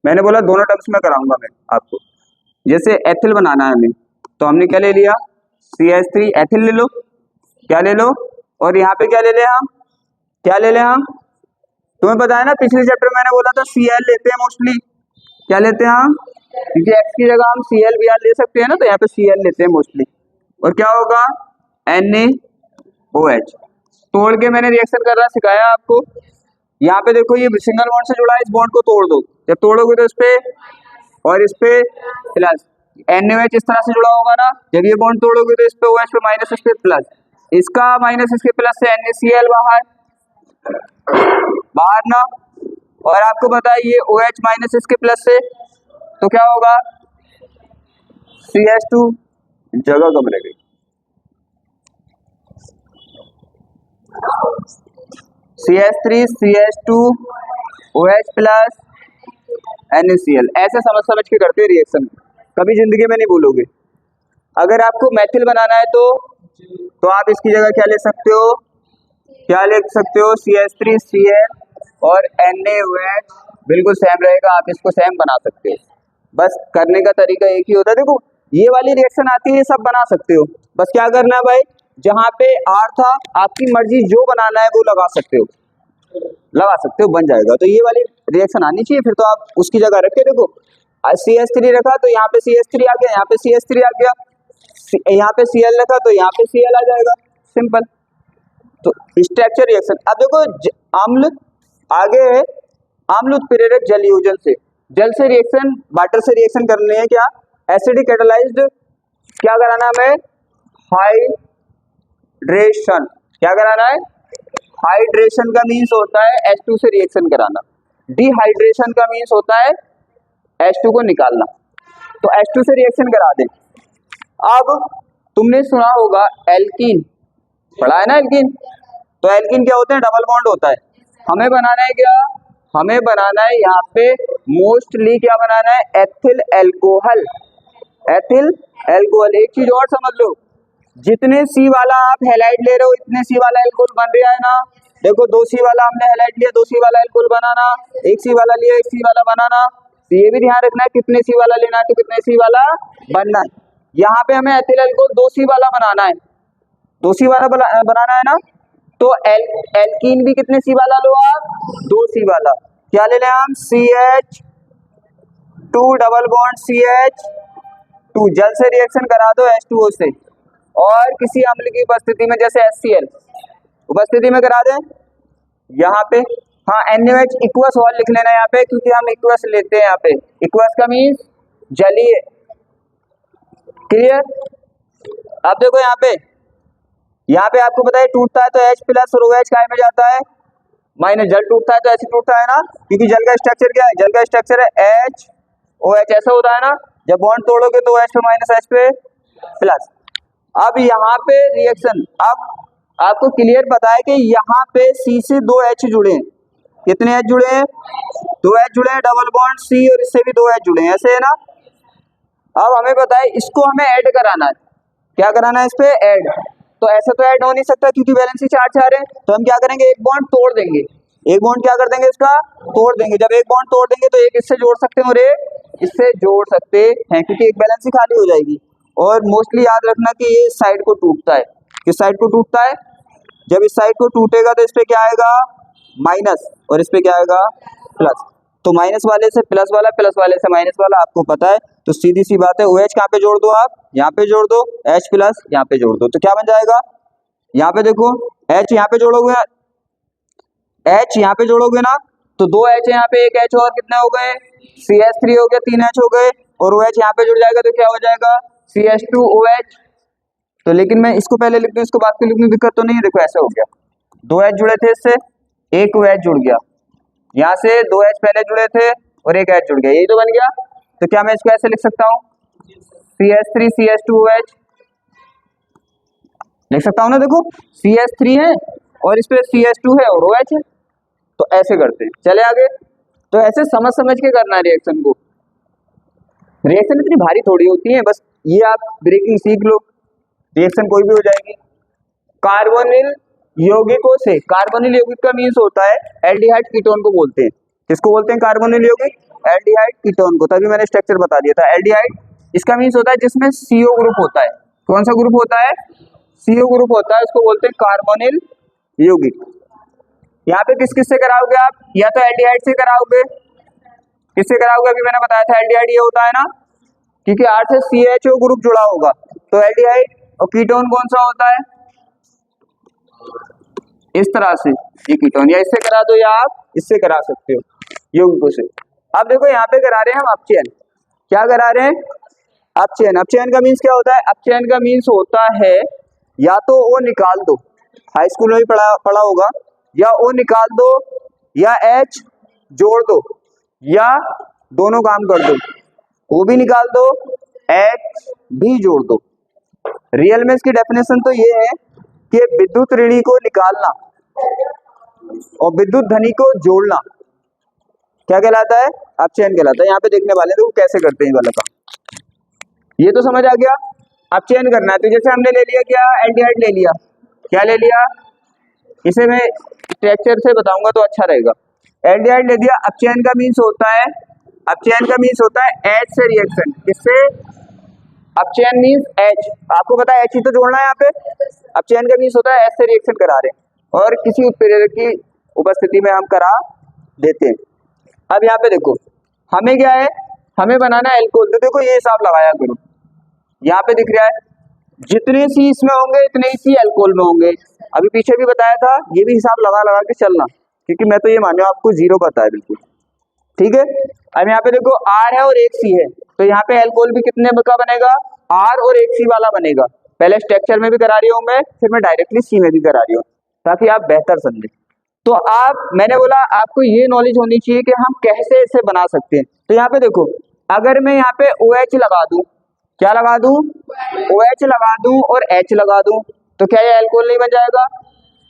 मैंने बोला दोनों टर्म्स में कराऊंगा मैं आपको। जैसे एथिल बनाना है हमें, तो हमने क्या ले लिया, CH3 एथिल ले लो, क्या ले लो, और यहाँ पे क्या ले ले हम, क्या ले ले हम, तुम्हें पता है ना, पिछले चैप्टर में मैंने बोला था Cl लेते हैं मोस्टली, क्या लेते हैं हम, क्योंकि X की जगह हम ClBr ले सकते हैं ना, तो यहाँ पे Cl लेते हैं मोस्टली। और क्या होगा, NaOH। तोड़ के मैंने रिएक्शन करना सिखाया आपको। यहाँ पे देखो ये सिंगल बॉन्ड से जुड़ा है, इस बॉन्ड को तोड़ दो, जब तोड़ोगे तो इस पे और इस पे प्लस, NaOH इस तरह से जुड़ा होगा ना, जब ये बॉन्ड तोड़ोगे तो इस पे OH पे माइनस, इस पे प्लस, इसका माइनस इसके प्लस से NaCl बाहर ना। और आपको पता है ये OH माइनस इसके प्लस से, तो क्या होगा, CH2, जगह कम रह गई, CH3 CH2 OH plus NaCl। ऐसे समझ के करते हैं रिएक्शन, कभी जिंदगी में नहीं भूलोगे। अगर आपको मेथिल बनाना है तो आप इसकी जगह क्या ले सकते हो, क्या ले सकते हो, CH3 Cl और NaOH, बिल्कुल सेम रहेगा, आप इसको सेम बना सकते हो। बस करने का तरीका एक ही होता है। देखो ये वाली रिएक्शन आती है, ये सब बना सकते हो, बस क्या करना है भाई, जहाँ पे R था आपकी मर्जी, जो बनाना है वो लगा सकते हो, बन जाएगा। तो ये वाली रिएक्शन आनी चाहिए, फिर तो आप उसकी जगह रख के देखो, CH3 रखा तो यहाँ पे CH3 आ गया, यहाँ पे CH3 आ गया, यहाँ पे Cl रखा तो यहाँ पे Cl आ जाएगा, सिंपल। तो स्ट्रक्चर रिएक्शन। अब देखो अम्ल आगे है, अम्ल उत्प्रेरक जल योजन से, जल से रिएक्शन, वाटर से रिएक्शन करने हैं, क्या एसिडिक कैटालाइज्ड, क्या कराना है हमें, हाइड्रेशन, क्या कराना है, हाइड्रेशन का मीन्स होता है H2 से रिएक्शन कराना, डिहाइड्रेशन का मीन्स होता है H2 को निकालना। तो H2 से रिएक्शन करा दें। अब तुमने सुना होगा एल्कीन, पढ़ा है ना एल्कीन, तो एल्कीन क्या होते हैं, डबल बॉन्ड होता है। हमें बनाना है क्या, हमें बनाना है यहाँ पे मोस्टली क्या बनाना है, एथिल एल्कोहल, एथिल एल्कोहल। एक चीज और समझ लो, जितने C वाला आप हैलाइड ले रहे हो इतने C वाला एल्कोहल बन रहा है ना। देखो 2C वाला हमने हैलाइड लिया, 2C वाला एल्कोहल बनाना, 1C वाला लिया, 1C वाला बनाना। तो ये भी ध्यान रखना है कितने C वाला लेना है तो कितने C वाला बनना है। यहाँ पे हमें एथिल एल्कोहल 2C वाला बनाना है, 2C वाला बनाना है ना। तो एल्कीन भी कितने C वाला लो आप, 2C वाला। क्या ले लें हम, CH2 डबल बॉन्ड CH2, जल से रिएक्शन करा दो H2O से, और किसी अम्ल की उपस्थिति में जैसे HCl उपस्थिति में करा दें यहाँ पे। हाँ NaOH इक्वस और लिख लेना यहाँ पे, क्योंकि हम इक्वस लेते हैं यहाँ पे, इक्वस का मीन्स जलीय, क्लियर। अब देखो यहाँ पे यहाँ पे आपको पता है टूटता है तो H प्लस और OH काय में जाता है माइनस, जल टूटता है तो ऐसे टूटता है ना, क्योंकि जल का स्ट्रक्चर क्या है, जल का स्ट्रक्चर है HOH, ऐसा होता है ना, जब बॉन्ड तोड़ोगे तो OH पे माइनस H पे प्लस। अब यहाँ पे रिएक्शन, अब आपको क्लियर पता है कि यहाँ पे C से 2 H जुड़े हैं, कितने H जुड़े हैं, 2 H जुड़े हैं, डबल बॉन्ड C और इससे भी 2 H जुड़े हैं, ऐसे है ना। अब हमें पता है इसको हमें ऐड कराना है, क्या कराना है इस पे ऐड, तो ऐसे तो ऐड हो नहीं सकता क्योंकि वैलेंसी चार्ज आ रहे हैं, तो हम क्या करेंगे एक बॉन्ड तोड़ देंगे, एक बॉन्ड क्या कर देंगे इसका तोड़ देंगे, जब एक बॉन्ड तोड़ देंगे तो एक इससे जोड़ सकते हैं और एक इससे जोड़ सकते हैं क्योंकि एक वैलेंसी खाली हो जाएगी। और मोस्टली याद रखना कि ये इस साइड को टूटता है, किस साइड को टूटता है, जब इस साइड को टूटेगा तो इस पे क्या आएगा माइनस और इस पे क्या आएगा प्लस, तो माइनस वाले से प्लस वाला, प्लस वाले से माइनस वाला आपको पता है, तो सीधी सी बात है OH कहाँ पे जोड़ दो आप, यहाँ पे जोड़ दो, H प्लस यहाँ पे जोड़ दो, तो क्या बन जाएगा, यहाँ पे देखो H यहाँ पे जोड़ोगे, H यहाँ पे जोड़ोगे ना तो 2 H यहाँ पे, एक H और कितने हो गए CH3 हो गया, 3 H हो गए और OH यहाँ पे जुड़ जाएगा तो क्या हो जाएगा CH2OH। तो लेकिन मैं इसको पहले लिख दूं, इसको बाद में लिखने में दिक्कत तो नहीं है, देखो ऐसे हो गया, 2 H जुड़े थे इससे, एक OH जुड़ गया, यहाँ से 2 H पहले जुड़े थे और एक H जुड़ गया, यही तो बन गया। तो क्या मैं इसको ऐसे लिख सकता हूँ CH3 CH2OH लिख सकता हूँ ना, देखो CH3 है और इस पे CH2 है और OH है, तो ऐसे करते हैं। चले आगे, तो ऐसे समझ समझ के करना है रिएक्शन को, रिएक्शन इतनी भारी थोड़ी होती है, बस ये आप ब्रेकिंग सीख लो, रिएक्शन कोई भी हो जाएगी। कार्बोनिल यौगिकों से, कार्बोनिल यौगिक का मीन्स होता है एल्डिहाइड कीटोन को बोलते हैं, किसको बोलते हैं कार्बोनिल यौगिक, एल्डिहाइड कीटोन को, तभी मैंने स्ट्रक्चर बता दिया था। एल्डिहाइड इसका मीन्स होता है जिसमें CO ग्रुप होता है, कौन सा ग्रुप होता है, CO ग्रुप होता है, इसको बोलते हैं कार्बोनिल यौगिक। यहाँ पे किस किस से कराओगे आप, या तो एल्डिहाइड से कराओगे, किससे कराओगे, अभी मैंने बताया था एल्डिहाइड ये होता है ना, क्योंकि R से CHO ग्रुप जुड़ा होगा, तो एल्डिहाइड, और कीटोन कौन सा होता है, इस तरह से ये कीटोन, या इससे करा दो या आप इससे करा सकते हो यौगिकों से। अब देखो यहाँ पे करा रहे हैं हम अपचयन, क्या करा रहे हैं अपचयन, अपचयन का मीन्स क्या होता है, अपचयन का मीन्स होता है या तो O निकाल दो, हाई स्कूल में भी पढ़ा होगा, या O निकाल दो या H जोड़ दो या दोनों काम कर दो, O भी निकाल दो H भी जोड़ दो। रियल में इसकी डेफिनेशन तो ये है कि विद्युत ऋणी को निकालना और विद्युत धनी को जोड़ना क्या कहलाता है, अपचयन कहलाता है। यहाँ पे देखने वाले तो कैसे करते हैं ये वाला काम, ये तो समझ आ गया। अपचयन करना है तो जैसे हमने ले लिया क्या, एल्डिहाइड ले लिया, क्या ले लिया, इसे मैं स्ट्रक्चर से बताऊंगा तो अच्छा रहेगा। एल्डिहाइड ले दिया, अपचयन का मीन्स होता है, अपचयन का मीन्स होता है H से रिएक्शन, किससे, अपचयन मीन्स H, आपको पता है H ही तो जोड़ना है यहाँ पे, अपचयन का मीन्स होता है H से रिएक्शन करा रहे हैं और किसी उत्प्रेरक की उपस्थिति में हम करा देते हैं। अब यहाँ पे देखो हमें क्या है, हमें बनाना है एल्कोहल, तो देखो ये हिसाब लगाया करो, यहाँ पे दिख रहा है जितने C इसमें होंगे इतने ही C एल्कोहल में होंगे, अभी पीछे भी बताया था, ये भी हिसाब लगा लगा के चलना, क्योंकि मैं तो ये मान रहा हूँ आपको जीरो पता है बिल्कुल, ठीक है। अब यहाँ पे देखो R है और एक C है, तो यहाँ पे एल्कोहल भी कितने का बनेगा, R और एक C वाला बनेगा। पहले स्ट्रक्चर में भी करा रही हूँ मैं, फिर मैं डायरेक्टली C में भी करा रही हूँ ताकि आप बेहतर समझें। तो आप, मैंने बोला आपको ये नॉलेज होनी चाहिए कि हम कैसे इसे बना सकते हैं। तो यहाँ पे देखो अगर मैं यहाँ पे OH लगा दूं, क्या लगा दूं, OH लगा दूं और H लगा दूं, तो क्या ये एल्कोहल नहीं बन जाएगा।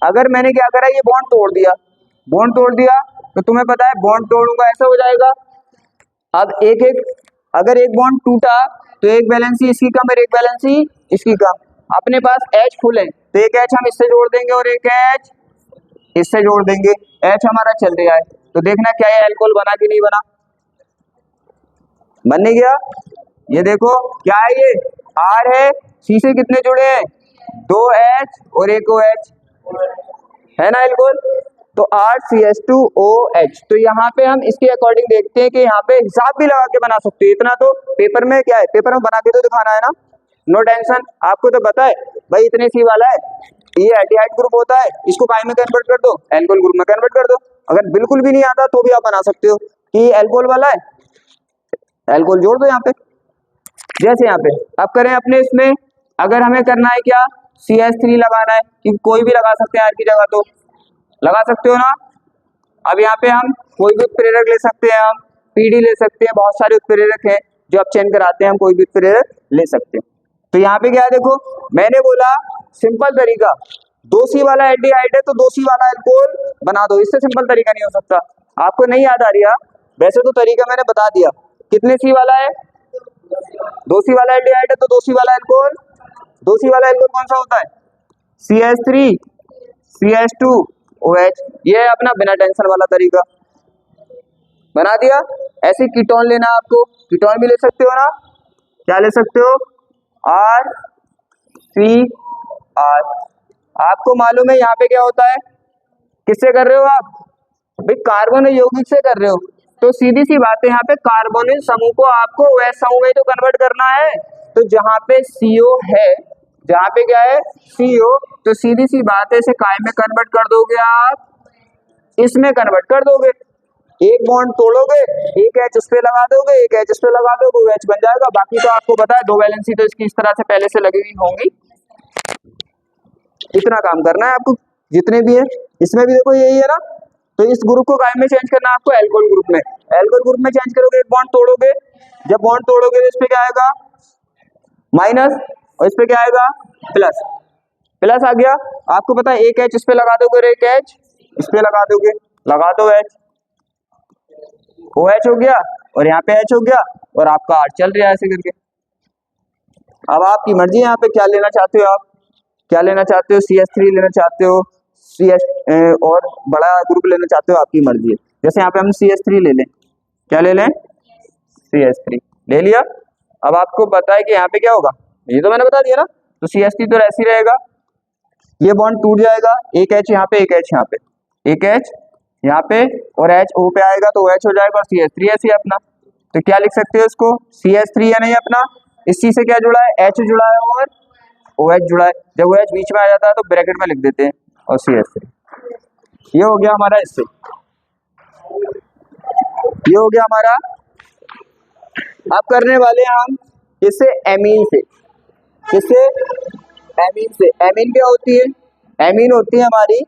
अगर मैंने क्या करा, ये बॉन्ड तोड़ दिया, बॉन्ड तोड़ दिया तो तुम्हें पता है बॉन्ड तोड़ूंगा ऐसा हो जाएगा। अब एक एक, अगर एक बॉन्ड टूटा तो एक बैलेंसी इसकी कम और एक बैलेंसी इसकी कम, अपने पास H फुल है तो एक H हम इससे जोड़ देंगे और एक H इससे जोड़ देंगे, H हमारा चल रहा है, तो देखना क्या ये एल्कोहल बना कि नहीं बना, बन नहीं गया। ये देखो क्या है, ये R है, C से कितने जुड़े हैं, 2H और एक OH है ना एल्कोहल, तो RCH2OH। तो यहाँ पे हम इसके अकॉर्डिंग देखते हैं कि यहाँ पे हिसाब भी लगा के बना सकते हैं, इतना तो पेपर में क्या है, पेपर में बना के तो दिखाना है ना, नो टेंशन। आपको तो पता है भाई इतने C वाला है, ये एल्डिहाइड ग्रुप होता है, इसको काय में कन्वर्ट कर दो, एल्कोहल ग्रुप में कन्वर्ट कर दो। अगर बिल्कुल भी नहीं आता तो भी आप बना सकते हो कि एल्कोहल वाला है, एल्कोहल जोड़ दो यहाँ पे। जैसे यहाँ पे अब करें अपने इसमें, अगर हमें करना है क्या, CH3 लगाना है, कि कोई भी लगा सकते हैं R की जगह, तो लगा सकते हो ना। अब यहाँ पे हम कोई भी उत्प्रेरक ले सकते हैं, हम PD ले सकते हैं, बहुत सारे उत्प्रेरक हैं जो आप चयन कराते हैं, हम कोई भी उत्प्रेरक ले सकते हैं। तो यहाँ पे क्या है, देखो मैंने बोला सिंपल तरीका, 2C वाला एल्डिहाइड है तो 2C वाला अल्कोहल बना दो, इससे सिंपल तरीका नहीं हो सकता। आपको नहीं याद आ रहा, वैसे तो तरीका मैंने बता दिया। कितने C वाला है, 2C वाला एल्डिहाइड है तो 2C वाला अल्कोहल, 2C वाला अल्कोहल कौन सा होता है, CH3 CH2OH, ये है अपना बिना टेंशन वाला तरीका, बना दिया। ऐसे कीटोन लेना आपको, कीटोन भी ले सकते हो ना, क्या ले सकते हो, RCR। आपको मालूम है यहाँ पे क्या होता है, किससे कर रहे हो आप, भाई कार्बन यौगिक से कर रहे हो, तो सीधी सी बात है यहाँ पे कार्बोनिल समूह को आपको OH समूह में तो कन्वर्ट करना है। तो जहाँ पे CO है, जहाँ पे क्या है CO, तो सीधी सी बात है इसे काय में कन्वर्ट कर दोगे आप, इसमें कन्वर्ट कर दोगे, एक बॉन्ड तोड़ोगे, एक H उस पे लगा दोगे, एक H उस पे लगा दोगे, OH बन जाएगा। बाकी तो आपको पता है दो वैलेंसी तो इसकी इस तरह से पहले से लगी हुई होंगी। इतना काम करना है आपको, जितने भी है इसमें भी देखो यही है ना। तो इस ग्रुप को काय में चेंज करना है आपको, एल्कोहल ग्रुप में। एल्कोहल ग्रुप में चेंज करोगे, एक बॉन्ड तोड़ोगे, जब बॉन्ड तोड़ोगे तो इस पे क्या आएगा माइनस, और इस पे क्या आएगा प्लस, प्लस आ गया। आपको पता है एक H इस पे लगा दोगे और एक H इस पे लगा दोगे, लगा दो H, OH हो गया और यहाँ पे H हो गया, और आपका R चल रहा है ऐसे करके। अब आपकी मर्जी है यहाँ पे क्या लेना चाहते हो, आप क्या लेना चाहते हो, CH3 लेना चाहते हो, CH और बड़ा ग्रुप लेना चाहते हो, आपकी मर्जी है। जैसे यहाँ पे हम CH3 ले लें, क्या ले लें, CH3 ले लिया। अब आपको पता है कि यहाँ पे क्या होगा, ये तो मैंने बता दिया ना, तो CH3 तो ऐसे ही रहेगा, ये बॉन्ड टूट जाएगा, एक H यहाँ पे, एक H यहाँ पे, एक H यहाँ पे और H O पे आएगा तो OH हो जाएगा, और CH3 ऐसे ही अपना। तो क्या लिख सकते हो इसको, CH3 है नहीं अपना, इस चीज से क्या जुड़ा है, H जुड़ा है और OH जुड़ा है। जब OH बीच में आ जाता है तो ब्रैकेट में लिख देते हैं और CH3। ये हो गया हमारा इससे, ये हो गया हमारा। अब करने वाले हैं हम इससे एमीन से, किससे, एमीन से। एमीन क्या होती है, एमीन होती है हमारी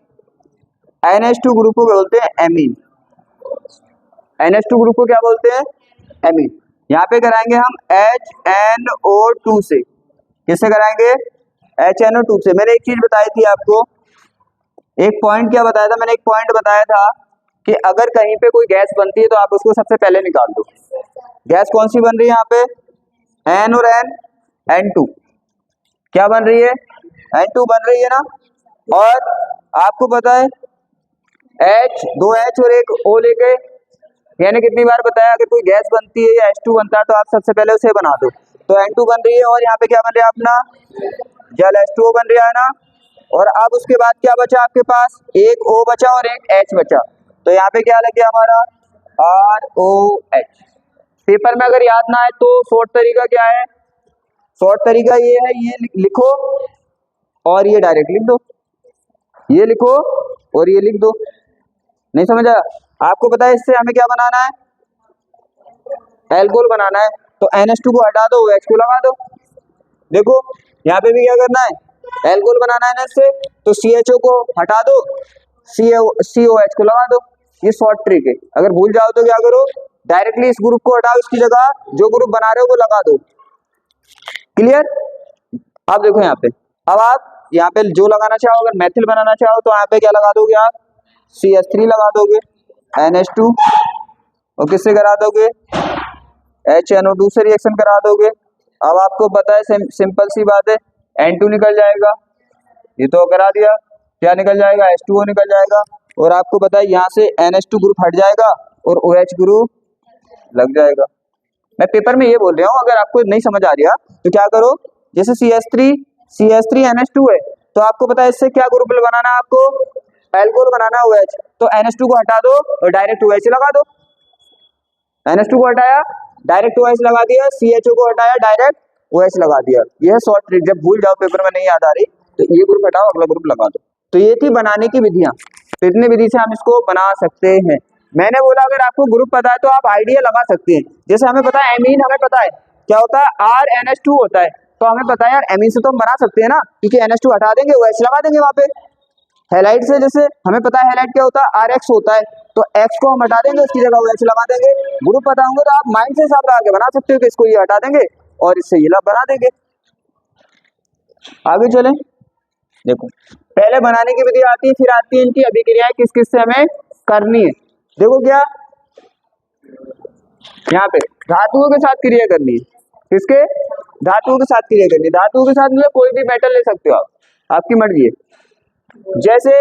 NH2 ग्रुप को बोलते हैं एमीन, NH2 ग्रुप को क्या बोलते हैं, एमीन। यहाँ पे कराएंगे हम HNO2 से, किससे कराएंगे, HNO2 से। मैंने एक चीज बताई थी आपको, एक पॉइंट क्या बताया था मैंने, एक पॉइंट बताया था कि अगर कहीं पे कोई गैस बनती है तो आप उसको सबसे पहले निकाल दो। गैस कौन सी बन रही है यहाँ पे, N और N, N2 क्या बन रही है, N2 बन रही है ना। और आपको पता है H, दो H और एक O लेके, मैंने कितनी बार बताया अगर कोई गैस बनती है या H2 बनता है तो आप सबसे पहले उसे बना दो। तो N2 बन रही है और यहाँ पे क्या बन रहा है अपना जल H2O बन रहा है ना। और अब उसके बाद क्या बचा आपके पास, एक O बचा और एक H बचा, तो यहाँ पे क्या लग गया हमारा ROH। पेपर में अगर याद ना आए तो शॉर्ट तरीका क्या है, शॉर्ट तरीका ये है, ये लिखो और ये डायरेक्ट लिख दो, ये लिखो और ये लिख दो। नहीं समझ आया, आपको पता है इससे हमें क्या बनाना है, एल्कोहल बनाना है। तो NH2 को हटा दो, OH को लगा दो। देखो यहाँ पे भी क्या करना है, एल्कोहल बनाना है ना इससे, तो CHO को हटा दो, COH को लगा दो। ये शॉर्ट ट्रिक है, अगर भूल जाओ तो क्या करो, डायरेक्टली इस ग्रुप को हटाओ, इसकी जगह जो ग्रुप बना रहे हो वो लगा दो। क्लियर। अब देखो यहाँ पे, अब आप यहाँ पे जो लगाना चाहो, अगर मैथिल बनाना चाहो तो यहाँ पे क्या लगा दोगे आप, CH3 लगा दोगे, NH2 और किससे करा दोगे, HNO2 से रिएक्शन करा दोगे। अब आपको पता है सिंपल सी बात है, N2 निकल जाएगा, ये तो करा दिया, क्या निकल जाएगा, H2O निकल जाएगा। और आपको पता है यहाँ से NH2 ग्रुप हट जाएगा और OH ग्रुप लग जाएगा। मैं पेपर में ये बोल रहा हूँ, अगर आपको नहीं समझ आ रहा तो क्या करो, जैसे CH3 NH2 है तो आपको पता है इससे क्या ग्रुप बनाना है, आपको एल्कोहल बनाना है OH, तो NH2 को हटा दो और डायरेक्ट OH लगा दो। NH2 को हटाया, डायरेक्ट OH लगा दिया, CHO को हटाया, डायरेक्ट OH लगा दिया। यह है शॉर्ट ट्रिक, जब भूल जाओ पेपर में नहीं याद आ रही तो ये ग्रुप हटाओ, अगला ग्रुप लगा दो। तो ये थी बनाने की विधियां, तो इतनी विधि से हम इसको बना सकते हैं। मैंने बोला अगर आपको ग्रुप पता है तो आप आइडिया लगा सकते हैं। जैसे हमें पता है एमीन, हमें पता है क्या होता है, RNH2 होता है, तो हमें पता है यार एमी से तो हम बना सकते हैं ना, क्योंकि NH2 हटा देंगे OH लगा देंगे वहां पे। हैलाइड से जैसे हमें पता है हैलाइड क्या होता है, RX होता है, तो X को हम हटा देंगे, उसकी जगह OH लगा देंगे। ग्रुप पता होंगे तो आप माइंड से हिसाब लगा के बना सकते हो कि इसको ये हटा देंगे और इससे ये बना देंगे। आगे चले, देखो पहले बनाने की विधि आती है, फिर आती है इनकी अभिक्रियाएं किस किस से हमें करनी है। देखो क्या यहाँ पे धातुओं के साथ क्रिया करनी है, किसके, धातुओं के साथ क्रिया करनी है। धातुओं के साथ मतलब कोई भी मेटल ले सकते हो आप, आपकी मर्जी है। जैसे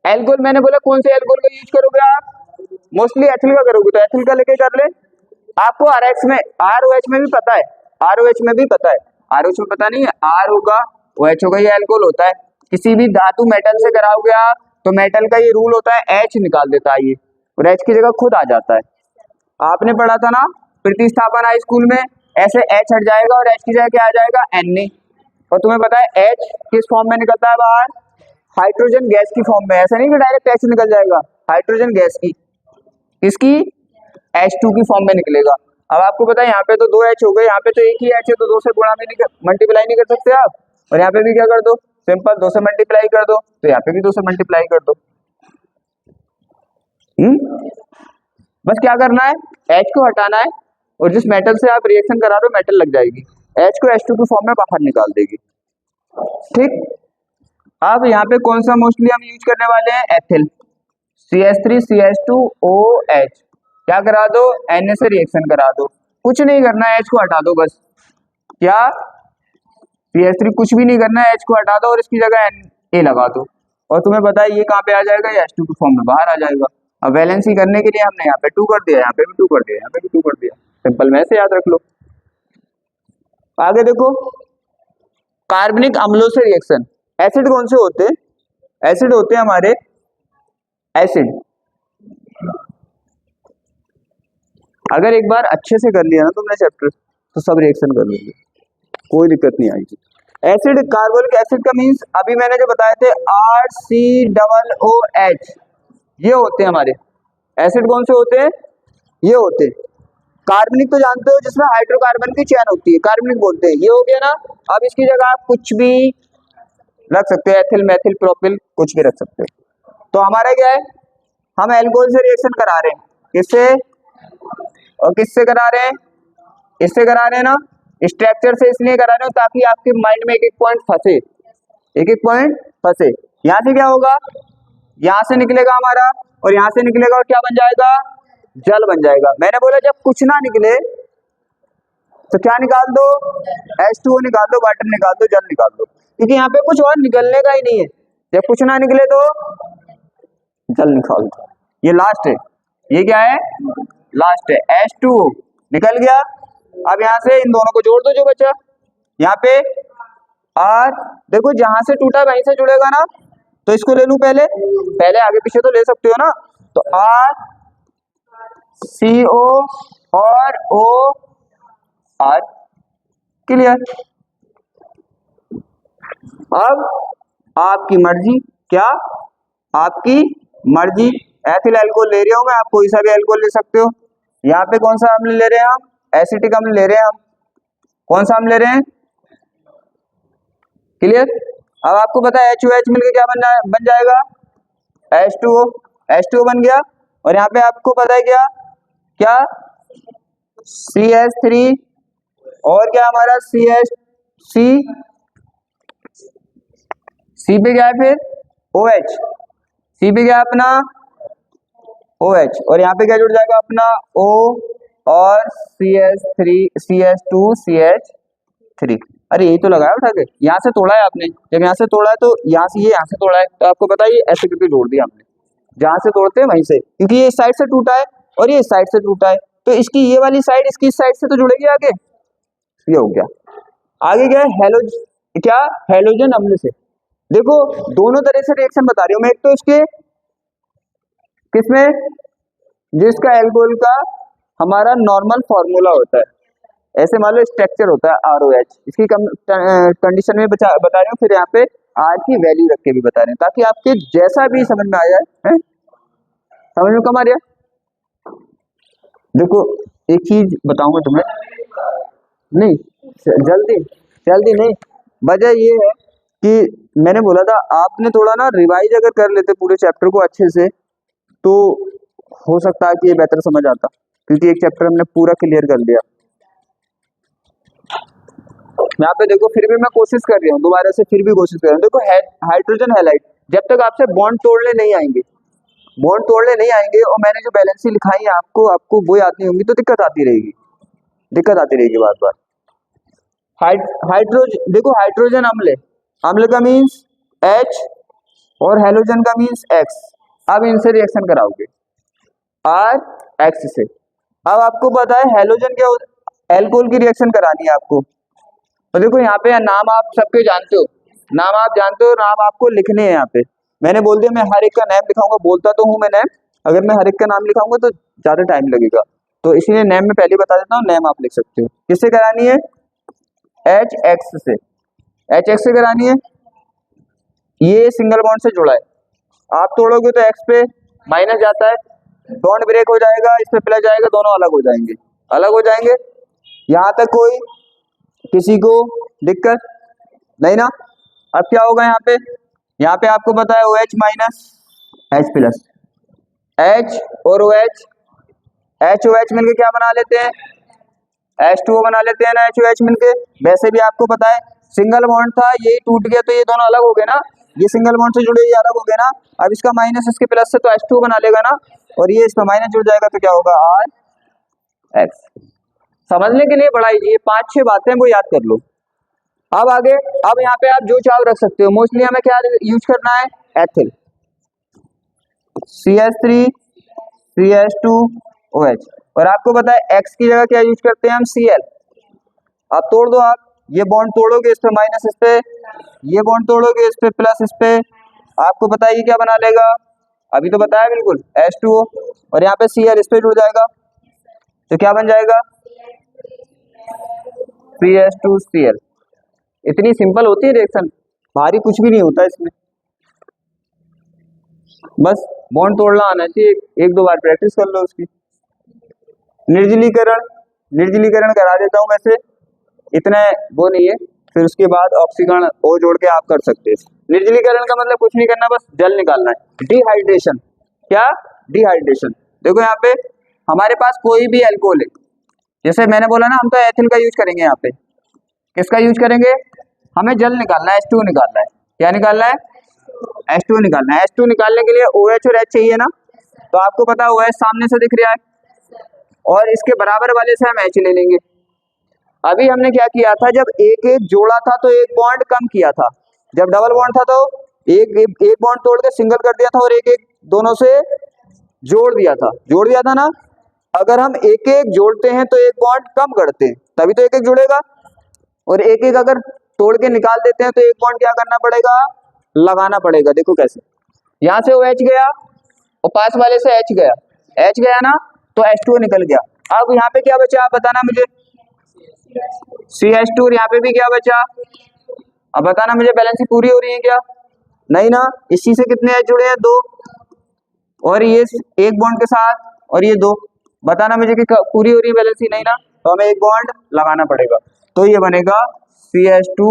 एल्कोहल, मैंने बोला कौन से एल्कोहल का यूज करोगे आप, मोस्टली एथिल का करोगे, तो एथिल का लेके कर ले। आपको RX में ROH में भी पता है, ROH में भी पता है, ROH में पता नहीं है, R होगा OH होगा, ये एल्कोहल होता है। किसी भी धातु मेटल से कराओगे आप तो मेटल का ये रूल होता है H निकाल देता है ये, और H की जगह खुद आ जाता है। आपने पढ़ा था ना प्रतिस्थापन हाई स्कूल में, ऐसे H हट जाएगा और H की जगह क्या आ जाएगा, Na। और तुम्हें पता है H किस फॉर्म में निकलता है बाहर, हाइड्रोजन गैस की फॉर्म में। ऐसा नहीं कि डायरेक्ट H निकल जाएगा, हाइड्रोजन गैस की, इसकी H2 की फॉर्म में निकलेगा। अब आपको पता है यहाँ पे तो 2 H हो गए, यहाँ पे तो एक ही H है, तो 2 से गुणा में नहीं मल्टीप्लाई नहीं कर सकते आप, और यहाँ पे भी क्या कर दो, सिंपल 2 से मल्टीप्लाई कर दो, तो यहाँ पे भी 2 से मल्टीप्लाई कर दो। बस क्या करना है, H को हटाना है, और जिस मेटल से आप रिएक्शन करा रहे हो मेटल लग जाएगी, H को H2 की फॉर्म में बाहर निकाल देगी। ठीक, अब यहाँ पे कौन सा मोस्टली हम यूज करने वाले हैं, एथिल, CH3CH2OH। क्या करा दो, Na से रिएक्शन करा दो, कुछ नहीं करना है, H को हटा दो बस। क्या, CH3 कुछ भी नहीं करना है, H को हटा दो और इसकी जगह Na लगा दो, और तुम्हें पता है ये कहाँ पे आ जाएगा, ये H2 की फॉर्म में बाहर आ जाएगा। अब वैलेंसी करने के लिए हमने यहाँ पे 2 कर दिया, यहाँ पे भी 2 कर दिया, यहाँ पे भी 2 कर दिया, सिंपल में से याद रख लो। आगे देखो, कार्बनिक अम्लों से रिएक्शन, एसिड कौन से होते हैं, एसिड होते हैं हमारे एसिड। अगर एक बार अच्छे से कर लिया ना तुमने चैप्टर, तो सब रिएक्शन कर लोगे, कोई दिक्कत नहीं आएगी। एसिड, कार्बोनिक एसिड का मीन्स अभी मैंने जो बताए थे RCOOH, ये होते हैं हमारे एसिड। कौन से होते हैं, ये होते हैं। कार्बनिक तो जानते हो जिसमें हाइड्रोकार्बन की चेन होती है, कार्बनिक बोलते हैं, ये हो गया ना। अब इसकी जगह आप कुछ भी रख सकते हो, एथिल, मेथिल, प्रोपिल, कुछ भी रख सकते हो। तो हमारा क्या है, हम एल्कोहल से रिएक्शन करा रहे हैं, किससे और किससे करा रहे हैं, इससे करा रहे हैं ना। स्ट्रक्चर से इसलिए करा रहे हो ताकि आपके माइंड में एक एक पॉइंट फंसे, एक एक पॉइंट फंसे। यहाँ से क्या होगा, यहाँ से निकलेगा हमारा, और यहाँ से निकलेगा, और क्या बन जाएगा, जल बन जाएगा। मैंने बोला जब कुछ ना निकले तो क्या निकाल दो, H2O निकाल दो, वाटर निकाल दो, जल निकाल दो, क्योंकि यहाँ पे कुछ और निकलने का ही नहीं है। जब कुछ ना निकले तो जल निकाल दो, ये लास्ट है, ये क्या है, लास्ट है, H2O निकल गया। अब यहाँ से इन दोनों को जोड़ दो, जो बचा यहाँ पे R, देखो जहां से टूटा वहीं से जुड़ेगा ना, तो इसको ले लूं पहले, पहले आगे पीछे तो ले सकते हो ना, तो RCO और OR, क्लियर। अब आपकी मर्जी, क्या, आपकी मर्जी, एथिल अल्कोहल ले रहे हो मैं, आप कोई सा भी अल्कोहल ले सकते हो। यहाँ पे कौन सा अम्ल ले रहे हैं हम, एसिटिक अम्ल ले रहे हैं हम, कौन सा अम्ल ले रहे हैं, क्लियर। अब आपको पता है HOH मिलकर क्या बन जाएगा, H2O, H2O बन गया। और यहाँ पे आपको पता है क्या, क्या CH3 और क्या हमारा CH, C पे क्या है फिर OH, C पे क्या है अपना OH, और यहाँ पे क्या जुड़ जाएगा अपना O और CH2CH3। अरे यही तो लगाया उठा के, यहाँ से तोड़ा है आपने, जब यहाँ से तोड़ा है तो यहाँ से, ये यहाँ से तोड़ा है, तो आपको पता है ये ऐसे करके जोड़ दिया हमने, जहाँ से तोड़ते हैं वहीं से, क्योंकि ये इस साइड से टूटा है और ये इस साइड से टूटा है, तो इसकी ये वाली साइड इसकी इस साइड से तो जुड़ेगी आगे, ये हो गया। आगे क्या है, हैलोजन अम्ल से। देखो दोनों तरह से रिएक्शन बता रही हूँ मैं, एक तो इसके किसमें, जिसका एल्कोहल का हमारा नॉर्मल फॉर्मूला होता है, ऐसे मान लो स्ट्रक्चर होता है ROH, इसकी कंडीशन में बता रहे हूँ, फिर यहाँ पे R की वैल्यू रख के भी बता रहे हैं, ताकि आपके जैसा भी समझ में आ जाए, समझ में कम आ रहा है। देखो एक चीज बताऊंगा तुम्हें, नहीं जल्दी, जल्दी नहीं, वजह ये है कि मैंने बोला था आपने थोड़ा ना रिवाइज अगर कर लेते पूरे चैप्टर को अच्छे से तो हो सकता है कि ये बेहतर समझ आता, क्योंकि एक चैप्टर हमने पूरा क्लियर कर लिया। यहाँ पे देखो फिर भी मैं कोशिश कर रही हूँ, दोबारा से फिर भी कोशिश कर रहा हूँ। देखो हाइड्रोजन हैलाइड, जब तक आपसे बॉन्ड तोड़ने नहीं आएंगे, बॉन्ड तोड़ने नहीं आएंगे और मैंने जो बैलेंसी लिखाई है आपको वो याद नहीं होंगी तो दिक्कत आती रहेगी बार बार। हाइड्रोजन देखो, हाइड्रोजन अम्ल है, अम्ल का मीन्स H और हैलोजन का मीन्स X। अब इनसे रिएक्शन कराओगे R X से। अब आपको पता है हैलोजन क्या होता है, एल्कोहल की रिएक्शन करानी है आपको। तो देखो यहाँ पे नाम आप सबके जानते हो, नाम आप जानते हो, नाम आपको लिखने हैं। यहाँ पे मैंने बोल दिया मैं हर एक का नाम लिखाऊंगा, बोलता तो हूँ मैं नाम, अगर मैं हर एक का नाम लिखाऊंगा तो ज्यादा टाइम लगेगा, तो इसलिए नाम में पहले बता देता हूँ, नाम आप लिख सकते हो। किससे करानी है? HX से, HX से करानी है। ये सिंगल बॉन्ड से जुड़ा है, आप तोड़ोगे तो X पे माइनस जाता है, बॉन्ड ब्रेक हो जाएगा, इस पे प्लस जाएगा, दोनों अलग हो जाएंगे, अलग हो जाएंगे। यहाँ तक कोई किसी को दिक्कत नहीं ना? अब क्या होगा यहाँ पे आपको पता है OH minus H plus, H और OH, H OH मिलके क्या बना लेते हैं? H2O बना लेते हैं ना, H OH मिलके। वैसे भी आपको पता है सिंगल बॉन्ड था, ये टूट गया तो ये दोनों अलग हो गए ना, ये सिंगल बॉन्ड से जुड़े ये अलग हो गए ना। अब इसका माइनस इसके प्लस से तो H2O बना लेगा ना, और ये इसका माइनस जुड़ जाएगा तो क्या होगा? RX। समझने के लिए बड़ा इजी है, 5-6 बातें वो याद कर लो। अब आगे, अब यहाँ पे आप जो चाहो रख सकते हो। मोस्टली हमें क्या यूज करना है? Ethyl, CH3 CH2OH। और आपको पता है X की जगह क्या यूज करते हैं हम? Cl। अब तोड़ दो, आप ये बॉन्ड तोड़ोगे, इस पे माइनस, इस पे ये बॉन्ड तोड़ोगे, इस पे प्लस, इस पे आपको पता है ये क्या बना लेगा? अभी तो बताया बिल्कुल, H2O। और यहाँ पे Cl इस पे जुड़ जाएगा तो क्या बन जाएगा? CH2Cl। इतनी सिंपल होती है रिएक्शन, भारी कुछ भी नहीं होता इसमें, बस बॉन्ड तोड़ना आना चाहिए, एक दो बार प्रैक्टिस कर लो उसकी। निर्जलीकरण, निर्जलीकरण करा देता हूँ वैसे, इतना वो नहीं है, फिर उसके बाद ऑक्सीकरण ओ जोड़ के आप कर सकते हैं। निर्जलीकरण का मतलब कुछ नहीं करना, बस जल निकालना है। डिहाइड्रेशन, क्या? डिहाइड्रेशन। देखो यहाँ पे हमारे पास कोई भी अल्कोहल है, जैसे मैंने बोला ना, हम तो एथिल का यूज करेंगे। यहाँ पे किसका यूज करेंगे? हमें जल निकालना है, H2O निकालना है। क्या निकालना है? H2O निकालना है। H2O निकालने के लिए OH और H चाहिए ना, तो आपको पता है OH सामने से दिख रहा है और इसके बराबर वाले से हम H ले लेंगे। अभी हमने क्या किया था, जब एक एक जोड़ा था तो एक बॉन्ड कम किया था, जब डबल बॉन्ड था तो एक बॉन्ड तोड़ के सिंगल कर दिया था और एक एक दोनों से जोड़ दिया था ना। अगर हम एक एक जोड़ते हैं तो एक बॉन्ड कम करते हैं, तभी तो एक एक जुड़ेगा। और एक एक अगर तोड़ के निकाल देते हैं तो एक बॉन्ड क्या करना पड़ेगा? लगाना पड़ेगा। देखो कैसे, यहाँ से OH गया और पास वाले से H गया, H गया ना तो H2O निकल गया। अब यहाँ पे क्या बचा आप बताना मुझे? CH2। यहाँ पे भी क्या बचा? अब बताना मुझे, बैलेंस पूरी हो रही है क्या? नहीं ना। इसी से कितने H जुड़े हैं? 2, और ये एक बॉन्ड के साथ और ये 2। बताना मुझे कि पूरी हो रही है बैलेंस? नहीं ना, तो हमें एक बॉन्ड लगाना पड़ेगा, तो ये बनेगा CH2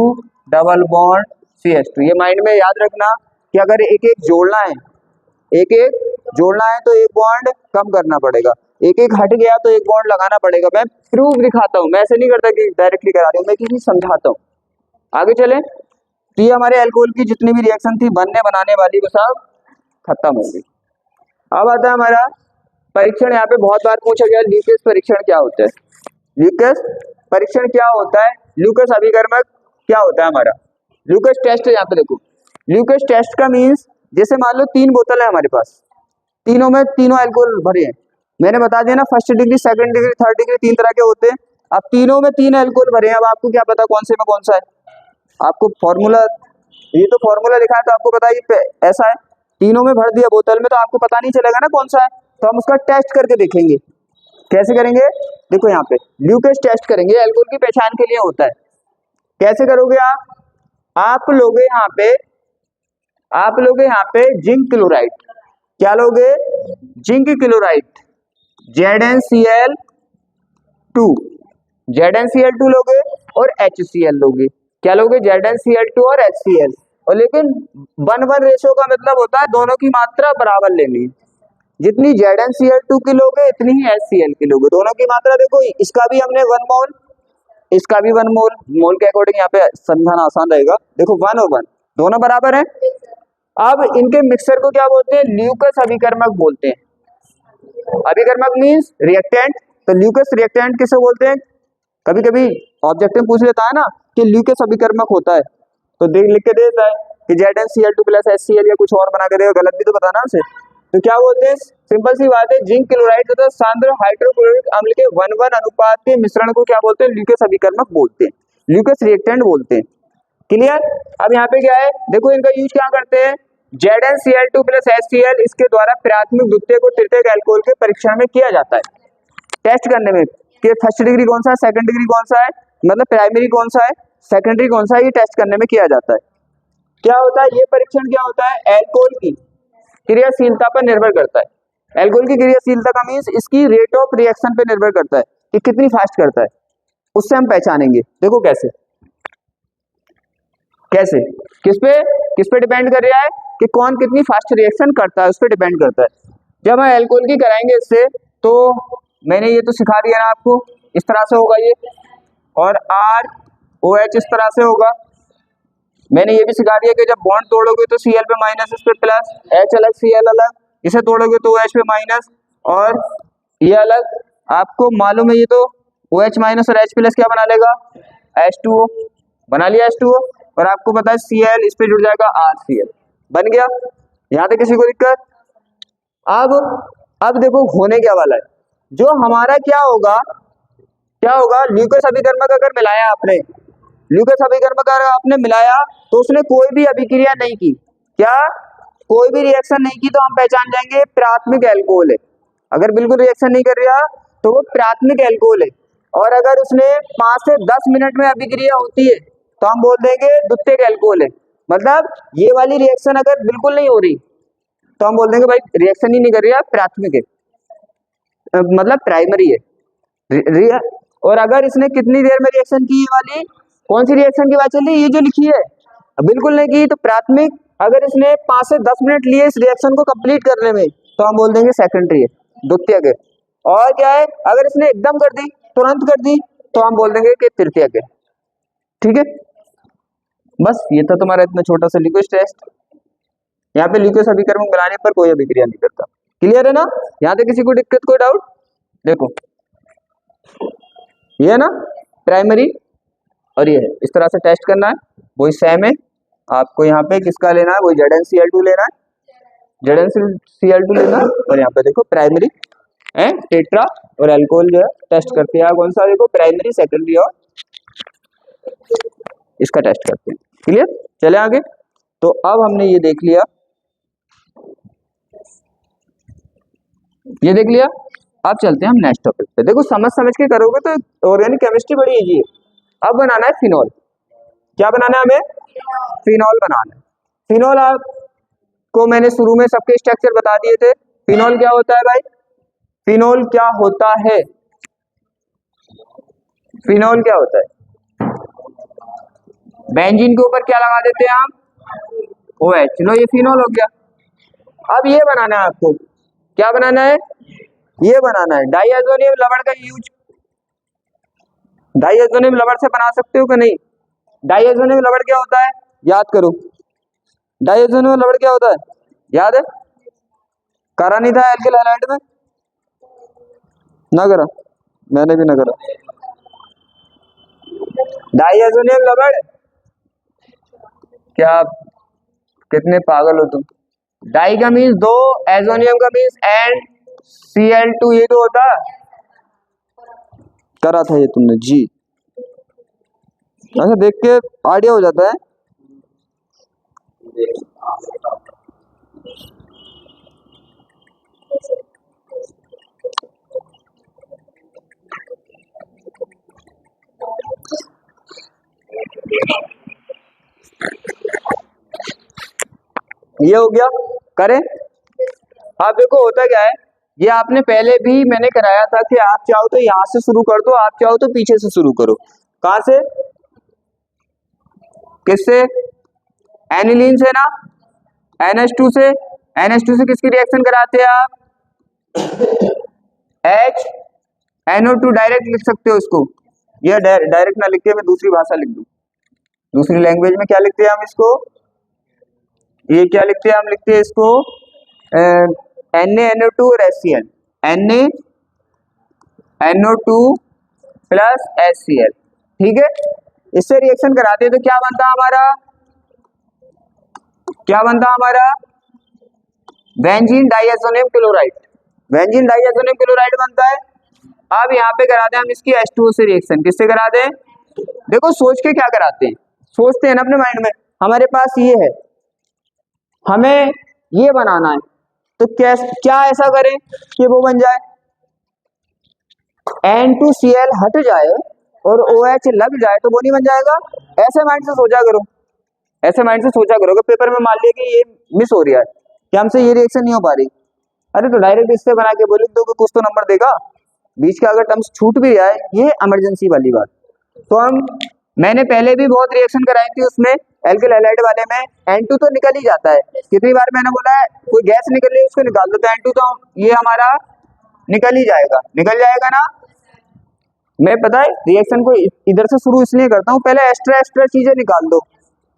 डबल बॉन्ड CH2। ये माइंड में याद रखना कि अगर एक एक जोड़ना है, एक एक जोड़ना है तो एक बॉन्ड कम करना पड़ेगा, एक एक हट गया तो एक बॉन्ड लगाना पड़ेगा। मैं प्रूफ दिखाता हूँ, मैं ऐसे नहीं करता कि डायरेक्टली करा रही हूँ, मैं किसी समझाता हूँ। आगे चले, तो ये हमारे अल्कोहल की जितनी भी रिएक्शन थी बनने बनाने वाली वो सब खत्म हो गई। अब आता है हमारा परीक्षण। यहाँ पे बहुत बार पूछा गया ल्यूकेस परीक्षण क्या होता है? ल्यूकेस परीक्षण क्या होता है? ल्यूकेस अभिकर्मक क्या होता है हमारा? ल्यूकेस टेस्ट है। यहाँ पे देखो, ल्यूकेस टेस्ट का मीन्स, जैसे मान लो 3 बोतल है हमारे पास, तीनों में तीनों अल्कोहल भरे हैं। मैंने बता दिया ना, first degree, second degree, third degree, 3 तरह के होते हैं। अब तीनों में 3 अल्कोहल भरे हैं, अब आपको क्या पता कौन से में कौन सा है? आपको फॉर्मूला, ये तो फॉर्मूला लिखा है तो आपको पता है ऐसा है, तीनों में भर दिया बोतल में, तो आपको पता नहीं चलेगा ना कौन सा है, तो हम उसका टेस्ट करके देखेंगे। कैसे करेंगे? देखो यहाँ पे ल्यूकेस टेस्ट करेंगे, अल्कोहल की पहचान के लिए होता है। कैसे करोगे आप लोगे यहाँ पे जिंक क्लोराइड। क्या लोगे? जिंक क्लोराइड, ZnCl2 लोगे और HCl लोगे। क्या लोगे, ZnCl2 और HCl। और लेकिन 1:1 रेशो का मतलब होता है दोनों की मात्रा बराबर लेनी। जितनी ZnCl2 की लोगे इतनी ही HCl की लोगे, दोनों की मात्रा देखो, इसका भी हमने 1 मोल, इसका भी 1 मोल, मोल के अकॉर्डिंग यहाँ पे समझाना आसान रहेगा। देखो 1 और 1 दोनों बराबर है। अब इनके मिक्सचर को क्या बोलते हैं, ल्यूकस अभिकर्मक बोलते हैं। अभिकर्मक मींस रिएक्टेंट, तो ल्यूकस रिएक्टेंट किसे बोलते हैं। कभी कभी ऑब्जेक्टिव पूछ लेता है ना कि ल्यूकस अभिकर्मक होता है, तो देख लिख के देता है कि ZnCl2 प्लस HCl या कुछ और बना के देगा, गलत भी तो बताना उसे। तो क्या बोलते हैं, सिंपल सी बात है, जिंक क्लोराइड तथा सांद्र हाइड्रोक्लोरिक अम्ल के 1:1 अनुपात के मिश्रण को क्या बोलते हैं, ल्यूकस अभिकर्मक बोलते हैं, ल्यूकस रिएक्टेंट बोलते हैं। क्लियर। अब यहाँ पे क्या है, देखो इनका यूज क्या करते हैं, ZnCl2 प्लस HCl इसके द्वारा प्राथमिक द्वितीयक को तृतीयक अल्कोहल के परीक्षण में किया जाता है, टेस्ट करने में कि फर्स्ट डिग्री कौन सा है, सेकंड डिग्री कौन सा है, मतलब प्राइमरी कौन सा है, सेकेंडरी कौन सा है, ये टेस्ट करने में किया जाता है। क्या होता है ये परीक्षण, क्या होता है, अल्कोहल की क्रियाशीलता पर निर्भर करता है। अल्कोहल की क्रियाशीलता का मींस इसकी रेट ऑफ रिएक्शन पे निर्भर करता है कि कितनी फास्ट करता है, उससे हम पहचानेंगे। देखो कैसे कैसे किस पे डिपेंड कर रहा है कि कौन कितनी फास्ट रिएक्शन करता है, उस पर डिपेंड करता है। जब हम अल्कोहल की कराएंगे इससे, तो मैंने ये तो सिखा दिया ना आपको, इस तरह से होगा ये, और ROH इस तरह से होगा। मैंने ये भी सिखा दिया कि जब बॉन्ड तोड़ोगे तो Cl पे माइनस, इस पे प्लस, H अलग Cl अलग, इसे तोड़ोगे तो OH पे माइनस और ये अलग। आपको मालूम है ये तो OH माइनस और H प्लस क्या बना लेगा, H2O बना लिया, H2O। और आपको पता है Cl इस पे जुड़ जाएगा RCl, बन गया। यहाँ पे किसी को दिक्कत। अब देखो होने क्या वाला है, जो हमारा क्या होगा ल्यूकस अभिकर्मक अगर मिलाया आपने, ल्यूकस अभिकर्मक अगर आपने मिलाया तो उसने कोई भी अभिक्रिया नहीं की, क्या कोई भी रिएक्शन नहीं की, तो हम पहचान जाएंगे प्राथमिक अल्कोहल है। अगर बिल्कुल रिएक्शन नहीं कर रहा तो वो प्राथमिक अल्कोहल है। और अगर उसने 5 से 10 मिनट में अभिक्रिया होती है तो हम बोल देंगे द्वितीयक अल्कोहल है। मतलब ये वाली रिएक्शन अगर बिल्कुल नहीं हो रही तो हम बोल देंगे भाई रिएक्शन ही नहीं कर रही है, प्राथमिक है, मतलब प्राइमरी है। और अगर इसने कितनी देर में रिएक्शन की, ये वाली कौन सी रिएक्शन की बात चल रही है, ये जो लिखी है, बिल्कुल नहीं की तो प्राथमिक। अगर इसने 5 से 10 मिनट लिए इस रिएक्शन को कंप्लीट करने में तो हम बोल देंगे सेकेंडरी है, द्वितीयक है। और क्या है, अगर इसने एकदम कर दी, तुरंत कर दी, तो हम बोल देंगे कि तृतीयक है। ठीक है, बस ये था तुम्हारा इतना छोटा सा लिक्विड टेस्ट। यहाँ पे ल्यूकस अभिकर्मक मिलाने पर कोई अभिक्रिया नहीं करता। क्लियर है ना, यहाँ पे किसी को दिक्कत, कोई डाउट। देखो ये है ना प्राइमरी और ये है, इस तरह से टेस्ट करना है, वही सेम है। आपको यहाँ पे किसका लेना है, वही ZnCl2 लेना है, ZnCl2 लेना है। और यहाँ पे देखो प्राइमरी एंड टेट्रा और अल्कोहल जो है टेस्ट करते हैं, कौन सा देखो प्राइमरी, सेकेंडरी और इसका टेस्ट करते हैं। क्लियर, चले आगे। तो अब हमने ये देख लिया, अब चलते हैं हम नेक्स्ट टॉपिक पे। देखो समझ के करोगे तो ऑर्गेनिक केमिस्ट्री बड़ी इजी है। अब बनाना है फिनॉल। क्या बनाना है हमें, फिनॉल बनाना है। फिनॉल आपको मैंने शुरू में सबके स्ट्रक्चर बता दिए थे। फिनॉल क्या होता है भाई, फिनॉल क्या होता है, फिनॉल क्या होता है, बेंजीन के ऊपर क्या लगा देते हैं हम, OH, लो ये फिनॉल हो गया। अब ये बनाना है आपको, क्या बनाना है, ये बनाना है डाइएज़ोनियम लवण का यूज। डाइएज़ोनियम लवण से बना सकते हो कि नहीं, डाइएज़ोनियम लवण क्या होता है, याद करो, डाइएज़ोनियम लवण क्या होता है, याद है, करा नहीं था एल्किल हैलाइड में, ना करा, मैंने भी ना करा। डाइएज़ोनियम लवण, क्या कितने पागल हो तुम। डाई का मीन्स दो, एजोनियम का मीन्स एंड, Cl2 ये तो होता, करा था ये तुमने जी। अच्छा देख के आइडिया हो जाता है। ये हो गया, करें। अब देखो होता क्या है, ये आपने पहले भी मैंने कराया था कि आप चाहो तो यहाँ से शुरू कर दो, आप चाहो तो पीछे से शुरू करो। कहाँ से, किससे? एनिलीन से ना, NH2 से। NH2 से किसकी रिएक्शन कराते हैं आप? HNO2 डायरेक्ट लिख सकते हो इसको, ये डायरेक्ट ना लिख के मैं दूसरी भाषा लिख दूं, दूसरी लैंग्वेज में क्या लिखते हैं हम इसको, ये क्या लिखते हैं हम, लिखते हैं इसको NaNO2 और HCl, NaNO2 प्लस HCl, ठीक है। इससे रिएक्शन कराते हैं तो क्या बनता है हमारा, क्या बनता है हमारा? बेंजीन डाइएथोनियम क्लोराइड, बेंजीन डाइएथोनियम क्लोराइड बनता है। अब यहाँ पे कराते हैं हम इसकी H2O से रिएक्शन, किससे कराते हैं? देखो सोच के क्या कराते हैं, सोचते हैं ना अपने माइंड में, हमारे पास ये है, हमें ये बनाना है, तो क्या ऐसा करें कि वो बन जाए, N2Cl हट जाए और OH लग जाए तो वो नहीं बन जाएगा? ऐसे माइंड से सोचा करो, ऐसे माइंड से सोचा करो कि पेपर में मान लिया कि ये मिस हो रहा है कि हमसे ये रिएक्शन नहीं हो पा रही, अरे तो डायरेक्ट इससे बना के बोल दो कि कुछ तो नंबर देगा, बीच का अगर टर्म्स छूट भी जाए, ये इमरजेंसी वाली बात। तो मैंने पहले भी बहुत रिएक्शन कराई थी उसमें, एल्किल हैलाइड वाले में N2 तो निकल ही जाता है, कितनी बार मैंने बोला है कोई गैस निकल रही है उसको निकाल दो तो N2 तो ये हमारा निकल ही जाएगा, निकल जाएगा ना। मैं पता है रिएक्शन को इधर से शुरू इसलिए करता हूँ, पहले एक्स्ट्रा एक्स्ट्रा चीजें निकाल दो,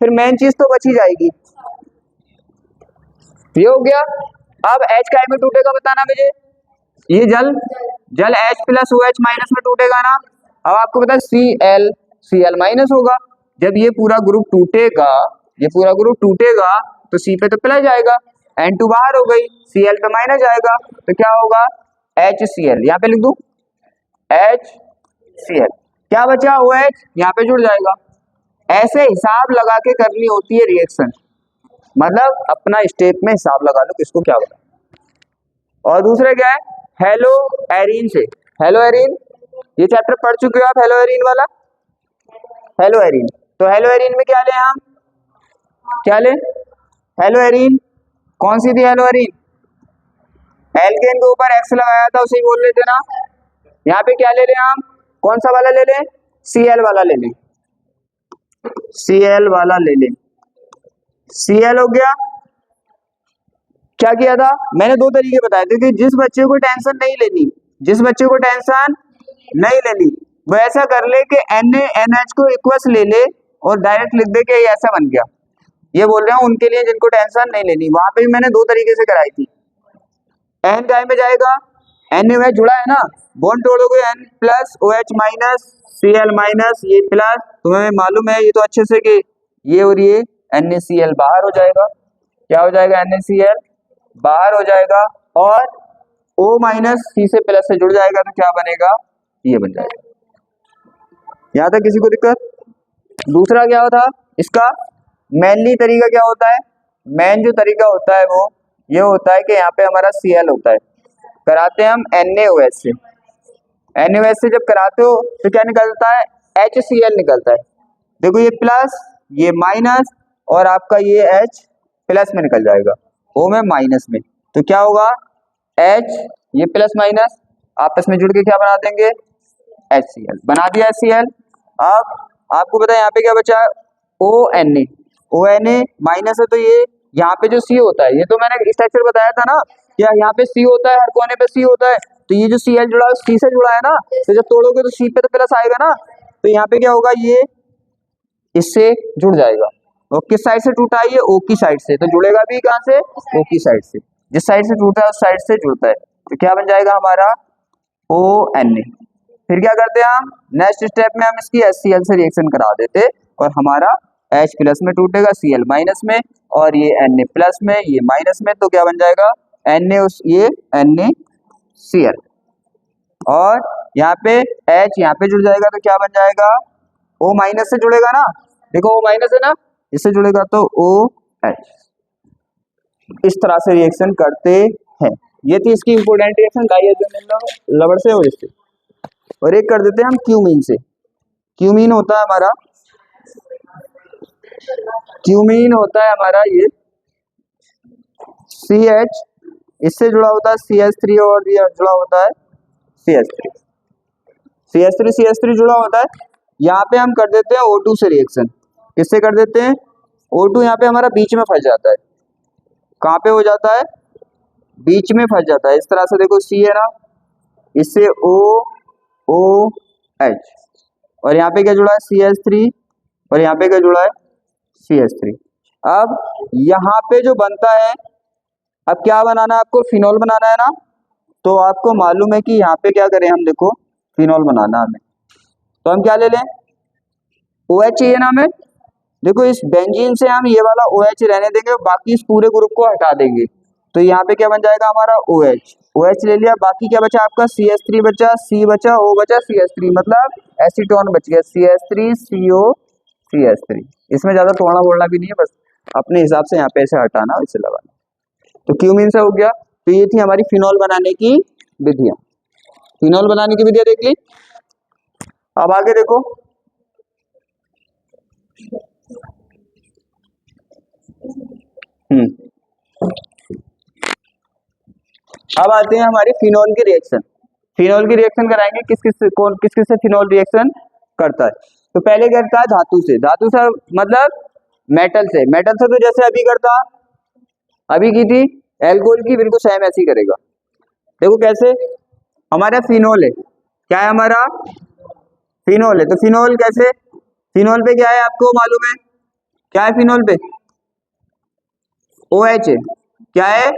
फिर मेन चीज तो बच ही जाएगी। ये हो गया। अब H काय में टूटेगा बताना मुझे, ये जल H प्लस OH माइनस में टूटेगा ना। अब आपको पता है Cl माइनस होगा, जब ये पूरा ग्रुप टूटेगा, ये पूरा ग्रुप टूटेगा तो C पे तो प्लस जाएगा, N2 बाहर हो गई, Cl पे माइनस जाएगा, तो क्या होगा HCl, यहाँ पे लिख दूं HCl, क्या बचा OH, यहाँ पे जुड़ जाएगा। ऐसे हिसाब लगा के करनी होती है रिएक्शन, मतलब अपना स्टेप में हिसाब लगा लो किसको क्या बता। और दूसरा क्या है, हेलो एरीन से, हेलो एरीन, ये चैप्टर पढ़ चुके हो आप हेलो एरीन वाला, हेलो एरीन, तो हेलो एरीन में क्या लें हम, क्या लें, हेलो एरीन कौन सी थी हेलो एरीन, एल्केन के ऊपर X लगाया था उसे बोल रहे थे ना। यहाँ पे क्या ले लें हम, कौन सा वाला ले लें, Cl वाला ले लें, Cl वाला ले लें, Cl हो गया। क्या किया था मैंने, दो तरीके बताए थे कि जिस बच्चे को टेंशन नहीं लेनी, जिस बच्चे को टेंशन नहीं लेनी वो ऐसा कर ले कि NaNH को इक्वस ले ले और डायरेक्ट लिख दे कि ये ऐसा बन गया। ये बोल रहा हूँ उनके लिए जिनको टेंशन नहीं लेनी, वहां पे भी मैंने दो तरीके से कराई थी। N काय में जाएगा, NaOH जुड़ा है ना, बॉन्ड तोड़ोगे N plus OH minus Cl minus ये प्लस, तुम्हें मालूम है ये तो अच्छे से कि ये और ये NaCl बाहर हो जाएगा, क्या हो जाएगा NaCl बाहर हो जाएगा, और O माइनस C से प्लस से जुड़ जाएगा तो क्या बनेगा, ये बन जाएगा। यहाँ तक किसी को दिक्कत? दूसरा क्या होता इसका, मेनली तरीका क्या होता है, मेन जो तरीका होता है वो ये होता है कि यहाँ पे हमारा Cl होता है, कराते हैं हम NaOH से, NaOH से जब कराते हो तो क्या निकलता है, HCl निकलता है। देखो ये प्लस ये माइनस और आपका ये H प्लस में निकल जाएगा, O में माइनस में, तो क्या होगा H ये प्लस माइनस आपस में जुड़ के क्या बना देंगे, HCl बना दिया HCl। अब आपको पता है यहाँ पे क्या बचा है, ONA माइनस है, तो ये यहाँ पे जो C होता है, ये तो मैंने स्ट्रक्चर बताया था ना, क्या यहाँ पे C होता है, हर कोने पे C होता है, तो ये जो Cl जुड़ा है C से जुड़ा है ना, तो जब तोड़ोगे तो C पे तो प्लस आएगा ना, तो यहाँ पे क्या होगा, ये इससे जुड़ जाएगा। और किस साइड से टूटा है, ये O की साइड से, तो जुड़ेगा भी कहाँ से, O की साइड से, जिस साइड से टूटा है उस साइड से जुड़ता है, तो क्या बन जाएगा हमारा ONA। फिर क्या करते हैं हम, नेक्स्ट स्टेप में हम इसकी HCl से रिएक्शन करा देते और हमारा H प्लस में टूटेगा Cl माइनस में, और ये Na प्लस में ये माइनस में, तो क्या बन जाएगा ये NaCl, और यहाँ पे H यहाँ पे जुड़ जाएगा तो क्या बन जाएगा, O माइनस से जुड़ेगा ना, देखो O माइनस है ना, इससे जुड़ेगा तो OH। इस तरह से रिएक्शन करते हैं। ये थी इसकी इंपोर्टेंट रिएक्शन डाइएथोनियम लवण से और इससे। और एक कर देते हैं हम क्यूमीन से। क्यूमीन होता है हमारा, क्यूमीन होता है हमारा ये CH, इससे जुड़ा होता है CH3 और ये जुड़ा होता है CH3 जुड़ा होता है। यहाँ पे हम कर देते हैं O2 से रिएक्शन, किससे कर देते हैं, O2 यहाँ पे हमारा बीच में फंस जाता है, कहाँ पे हो जाता है, बीच में फंस जाता है। इस तरह से देखो C है ना, इससे OOH, और यहाँ पे क्या जुड़ा है CH3, और यहाँ पे क्या जुड़ा है CH3। अब यहाँ पे जो बनता है, अब क्या बनाना है आपको, फिनोल बनाना है ना, तो आपको मालूम है कि यहाँ पे क्या करें हम, देखो फिनोल बनाना हमें, तो हम क्या ले लें, OH चाहिए ना हमें। देखो इस बेंजीन से हम ये वाला OH रहने देंगे, बाकी इस पूरे ग्रुप को हटा देंगे, तो यहाँ पे क्या बन जाएगा हमारा OH ले लिया, बाकी क्या बचा आपका CH3 बचा, C बचा, O बचा, CH3, मतलब एसीटोन बच गया, CH3CO CH3। इसमें ज्यादा तोड़ना बोलना भी नहीं है, बस अपने हिसाब से यहाँ पे ऐसे हटाना, इसे लगाना। तो क्यू मीन से हो गया। तो ये थी हमारी फिनोल बनाने की विधियां, फिनोल बनाने की विधियां देख ली। अब आगे देखो, अब आते हैं हमारी फिनोल की रिएक्शन। फिनोल की रिएक्शन कराएंगे, किस किस से फिनोल रिएक्शन करता है। तो पहले करता है धातु से, धातु से मतलब मेटल से, मेटल से तो जैसे अभी करता, अभी की थी एल्कोहल की, बिल्कुल सेम ऐसे ही करेगा। देखो कैसे, हमारा फिनोल है, क्या है हमारा फिनोल है, तो फिनोल कैसे, फिनोल पे क्या है आपको मालूम है, क्या है फिनोल पे, OH है, क्या है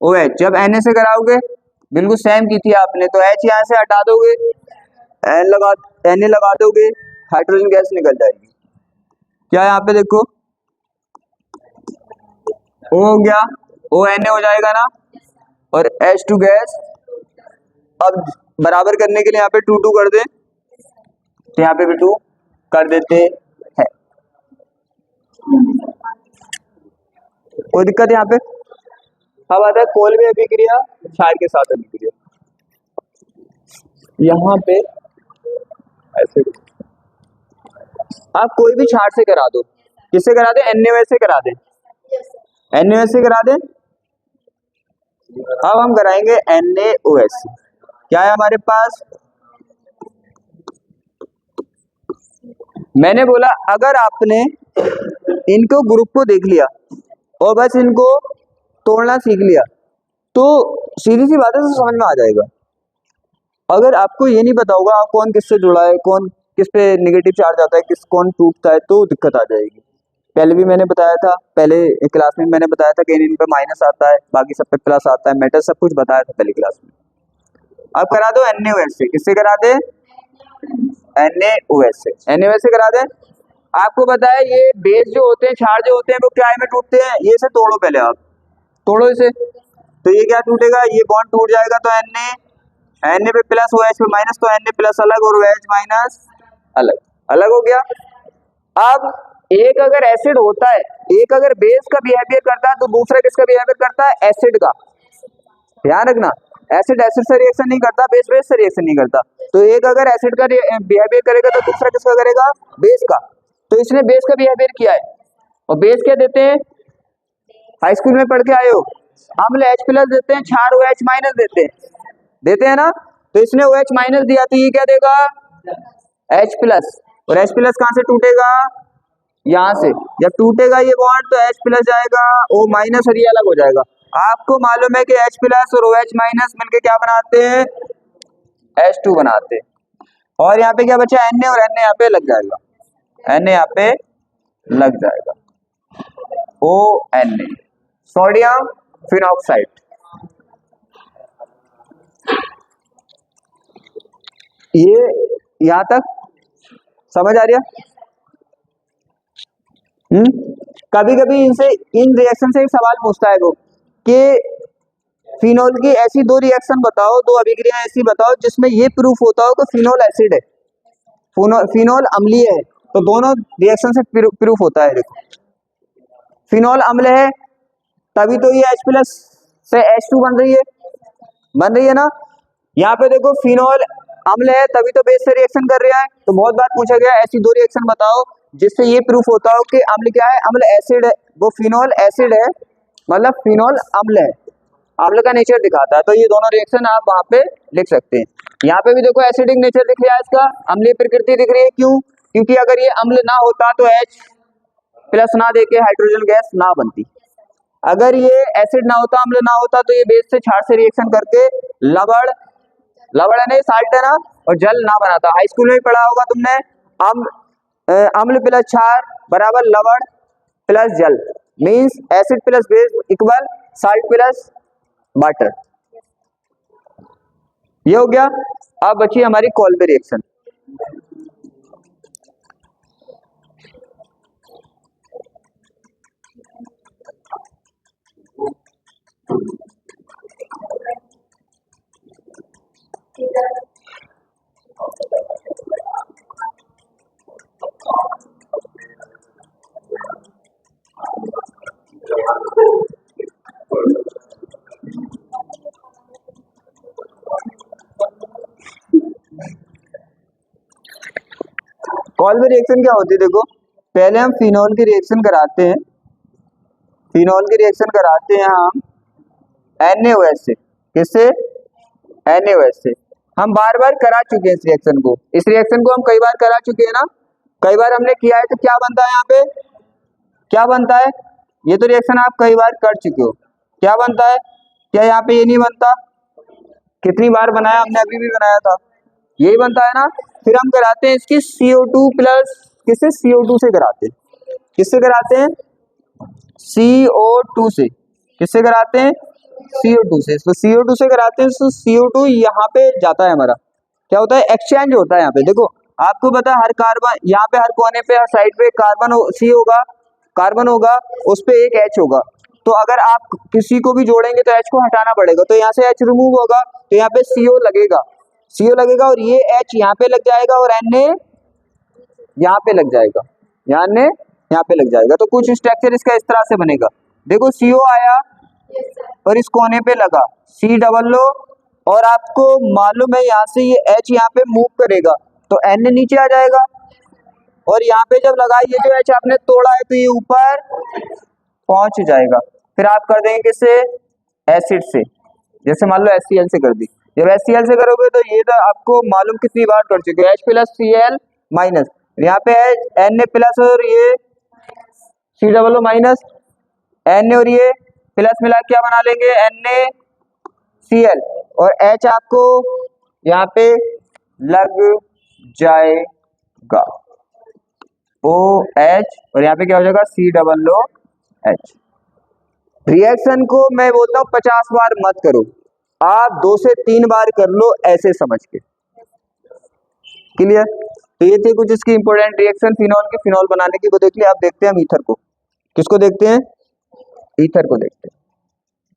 OH। जब Na से कराओगे, बिल्कुल सेम की थी आपने, तो H यहाँ से हटा दोगे, Na लगा दोगे, हाइड्रोजन गैस निकल जाएगी। क्या यहाँ पे देखो O हो गया, ONA हो जाएगा ना, और H2 गैस। अब बराबर करने के लिए यहाँ पे 2 कर दे, तो यहाँ पे भी 2 कर देते हैं, कोई दिक्कत यहाँ पे। अब आता है कोलवे अभिक्रिया, क्षार के साथ अभिक्रिया। यहाँ पे ऐसे आप कोई भी क्षार से करा दो, किससे करा दे, NaOH से करा दे, NaOH से करा दे। अब हम कराएंगे NaOH। क्या है हमारे पास, मैंने बोला अगर आपने इनको ग्रुप को देख लिया और बस इनको तोड़ना सीख लिया, तो सीधी सी बात है, तो समझ में आ जाएगा। अगर आपको ये नहीं पता होगा कौन किससे जुड़ा है, कौन किस पे नेगेटिव चार्ज आता है, कौन टूटता है, तो दिक्कत आ जाएगी। पहले भी मैंने बताया था, पहले क्लास में मैंने बताया था कि इन पे माइनस आता है, बाकी सब पे प्लस आता है, मेटल सब कुछ बताया था पहली क्लास में। अब करा दो NaOH से, किससे करा दे, NaOH से, NaOH से करा दे। आपको पता है ये बेस जो होते हैं, क्षार जो होते हैं, वो क्या में टूटते हैं, ये से तोड़ो, पहले आप तोड़ो इसे, तो ये क्या टूटेगा, ये बॉन्ड टूट जाएगा, तो Na पे प्लस, OH पे माइनस, तो Na प्लस अलग और OH माइनस अलग, अलग हो गया। अब एक अगर एसिड होता है, एक अगर बेस का बिहेवियर करता है, तो दूसरा किसका बिहेवियर करता है, एसिड का। ध्यान रखना, एसिड एसिड से रिएक्शन नहीं करता, बेस बेस से रिएक्शन नहीं करता। तो एक अगर एसिड का बिहेवियर करेगा, तो दूसरा किसका करेगा, बेस का। तो इसने बेस का बिहेवियर किया है, और बेस क्या देते हैं, हाई स्कूल में पढ़ के आए हो, अम्ल H प्लस देते हैं, क्षार OH माइनस देते हैं ना। तो इसने OH माइनस दिया, तो ये क्या देगा, H प्लस, और H प्लस कहाँ से टूटेगा, यहाँ से। जब टूटेगा ये बॉन्ड, तो H प्लस जाएगा, O माइनस, और ये अलग हो जाएगा। आपको मालूम है कि H प्लस और OH माइनस मिलके क्या बनाते हैं, H2 बनाते हैं। और यहाँ पे क्या बचा, Na, और Na यहाँ पे लग जाएगा, Na यहाँ पे लग जाएगा, ONA, सोडियम फिनॉक्साइड। ये यहां तक समझ आ रही है। कभी कभी इनसे, इन रिएक्शन से एक सवाल पूछता है वो, कि फिनोल की ऐसी 2 रिएक्शन बताओ, 2 अभिक्रियाएं ऐसी बताओ जिसमें ये प्रूफ होता हो कि फिनोल एसिड है, फिनोल अम्लीय है। तो दोनों रिएक्शन से प्रूफ होता है। देखो फिनोल अम्ल है, तभी तो ये H प्लस से H2 बन रही है ना। यहाँ पे देखो फिनोल अम्ल है, तभी तो बेस से रिएक्शन कर रहा है। तो बहुत बार पूछा गया ऐसी 2 रिएक्शन बताओ जिससे ये प्रूफ होता हो कि अम्ल क्या है, अम्ल एसिड है, वो फिनोल एसिड है, मतलब फिनोल अम्ल है, अम्ल का नेचर दिखाता है। तो ये दोनों रिएक्शन आप वहां पे लिख सकते हैं। यहाँ पे भी देखो एसिडिक नेचर दिख रहा है इसका, अम्लीय प्रकृति दिख रही है, क्यों, क्योंकि अगर ये अम्ल ना होता तो H प्लस ना देके हाइड्रोजन गैस ना बनती। अगर ये एसिड ना होता, अम्ल ना होता, तो ये बेस से क्षार से रिएक्शन करके लवण, लवण है ना, साल्ट है ना, और जल ना बनाता। हाई स्कूल में भी पढ़ा होगा तुमने, अम्ल प्लस क्षार बराबर लवण प्लस जल, means acid plus base equal salt plus water. ये हो गया। अब बची हमारी कोल्बे रिएक्शन। कोल्बे रिएक्शन क्या होती है? देखो, पहले हम फिनॉल की रिएक्शन कराते हैं, फिनॉल की रिएक्शन कराते हैं हम NaOH से। किससे? NaOH से। हम बार बार करा चुके हैं इस रिएक्शन को, इस रिएक्शन को हम कई बार करा चुके हैं ना, कई बार हमने किया है। तो क्या बनता है यहाँ पे? क्या बनता है? ये तो रिएक्शन आप कई बार कर चुके हो। क्या बनता है? क्या यहाँ पे ये नहीं बनता? कितनी बार बनाया हमने, अभी भी बनाया था, यही बनता है ना। फिर हम कराते हैं इसकी CO2 प्लस, किससे? CO2 से कराते हैं। किससे कराते हैं? CO2 से। किससे कराते हैं? CO2 से। तो CO2 से कराते हैं, तो CO2 यहाँ पे जाता है हमारा, क्या होता है? एक्सचेंज होता है यहाँ पे। देखो आपको पता है, हर कार्बन यहाँ पे, हर कोने पे, हर साइड पे कार्बन C होगा, कार्बन होगा, उस पे एक H होगा। तो अगर आप किसी को भी जोड़ेंगे तो H को हटाना पड़ेगा, तो यहाँ से H रिमूव होगा, तो यहाँ पे CO लगेगा, CO लगेगा, और ये H यहाँ पे लग जाएगा, और Na यहाँ पे लग जाएगा, Na यहाँ पे लग जाएगा। तो कुछ स्ट्रक्चर इसका इस तरह से बनेगा। देखो CO आया और इस कोने पे लगा C+O, और आपको मालूम है यहाँ से ये H यहाँ पे मूव करेगा, तो Na नीचे आ जाएगा, और यहाँ पे जब लगा ये जो H आपने तोड़ा है, तो ये ऊपर पहुंच जाएगा। फिर आप कर देंगे किससे? एसिड से। जैसे मान लो HCl से कर दी। जब HCl से करोगे तो ये तो आपको मालूम कितनी बार कर चुके हो, H प्लस Cl माइनस, यहाँ पे है Na प्लस और ये C+O माइनस, Na और ये प्लस मिला क्या बना लेंगे? NaCl, और H आपको यहाँ पे लग जाएगा, OH, और यहाँ पे क्या हो जाएगा? C+OH। रिएक्शन को मैं बोलता हूँ 50 बार मत करो, आप 2 से 3 बार कर लो ऐसे समझ के। क्लियर? तो ये थे कुछ इसकी इंपॉर्टेंट रिएक्शन फिनॉल की। फिनॉल बनाने की वो देख लिया। आप देखते हैं हम ईथर को। किसको देखते हैं? ईथर को देखते हैं,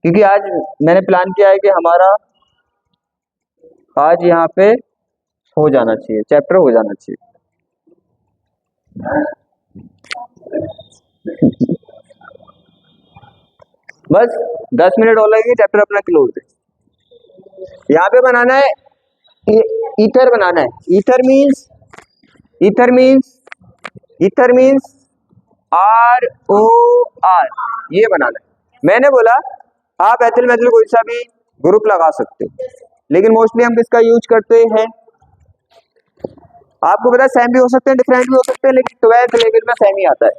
क्योंकि आज मैंने प्लान किया है कि हमारा आज यहाँ पे हो जाना चाहिए, चैप्टर हो जाना चाहिए। बस 10 मिनट और लगेंगे, चैप्टर अपना क्लोज है। यहाँ पे बनाना है ईथर बनाना है। Ether means, ether means, ether means ROR, ये बनाना है। मैंने बोला आप एथिल मेथिल कोई सा भी ग्रुप लगा सकते हो, लेकिन मोस्टली हम किसका यूज करते हैं? आपको पता है सेम भी हो सकते हैं, डिफरेंट भी हो सकते हैं, लेकिन 12th लेवल में सेम ही आता है।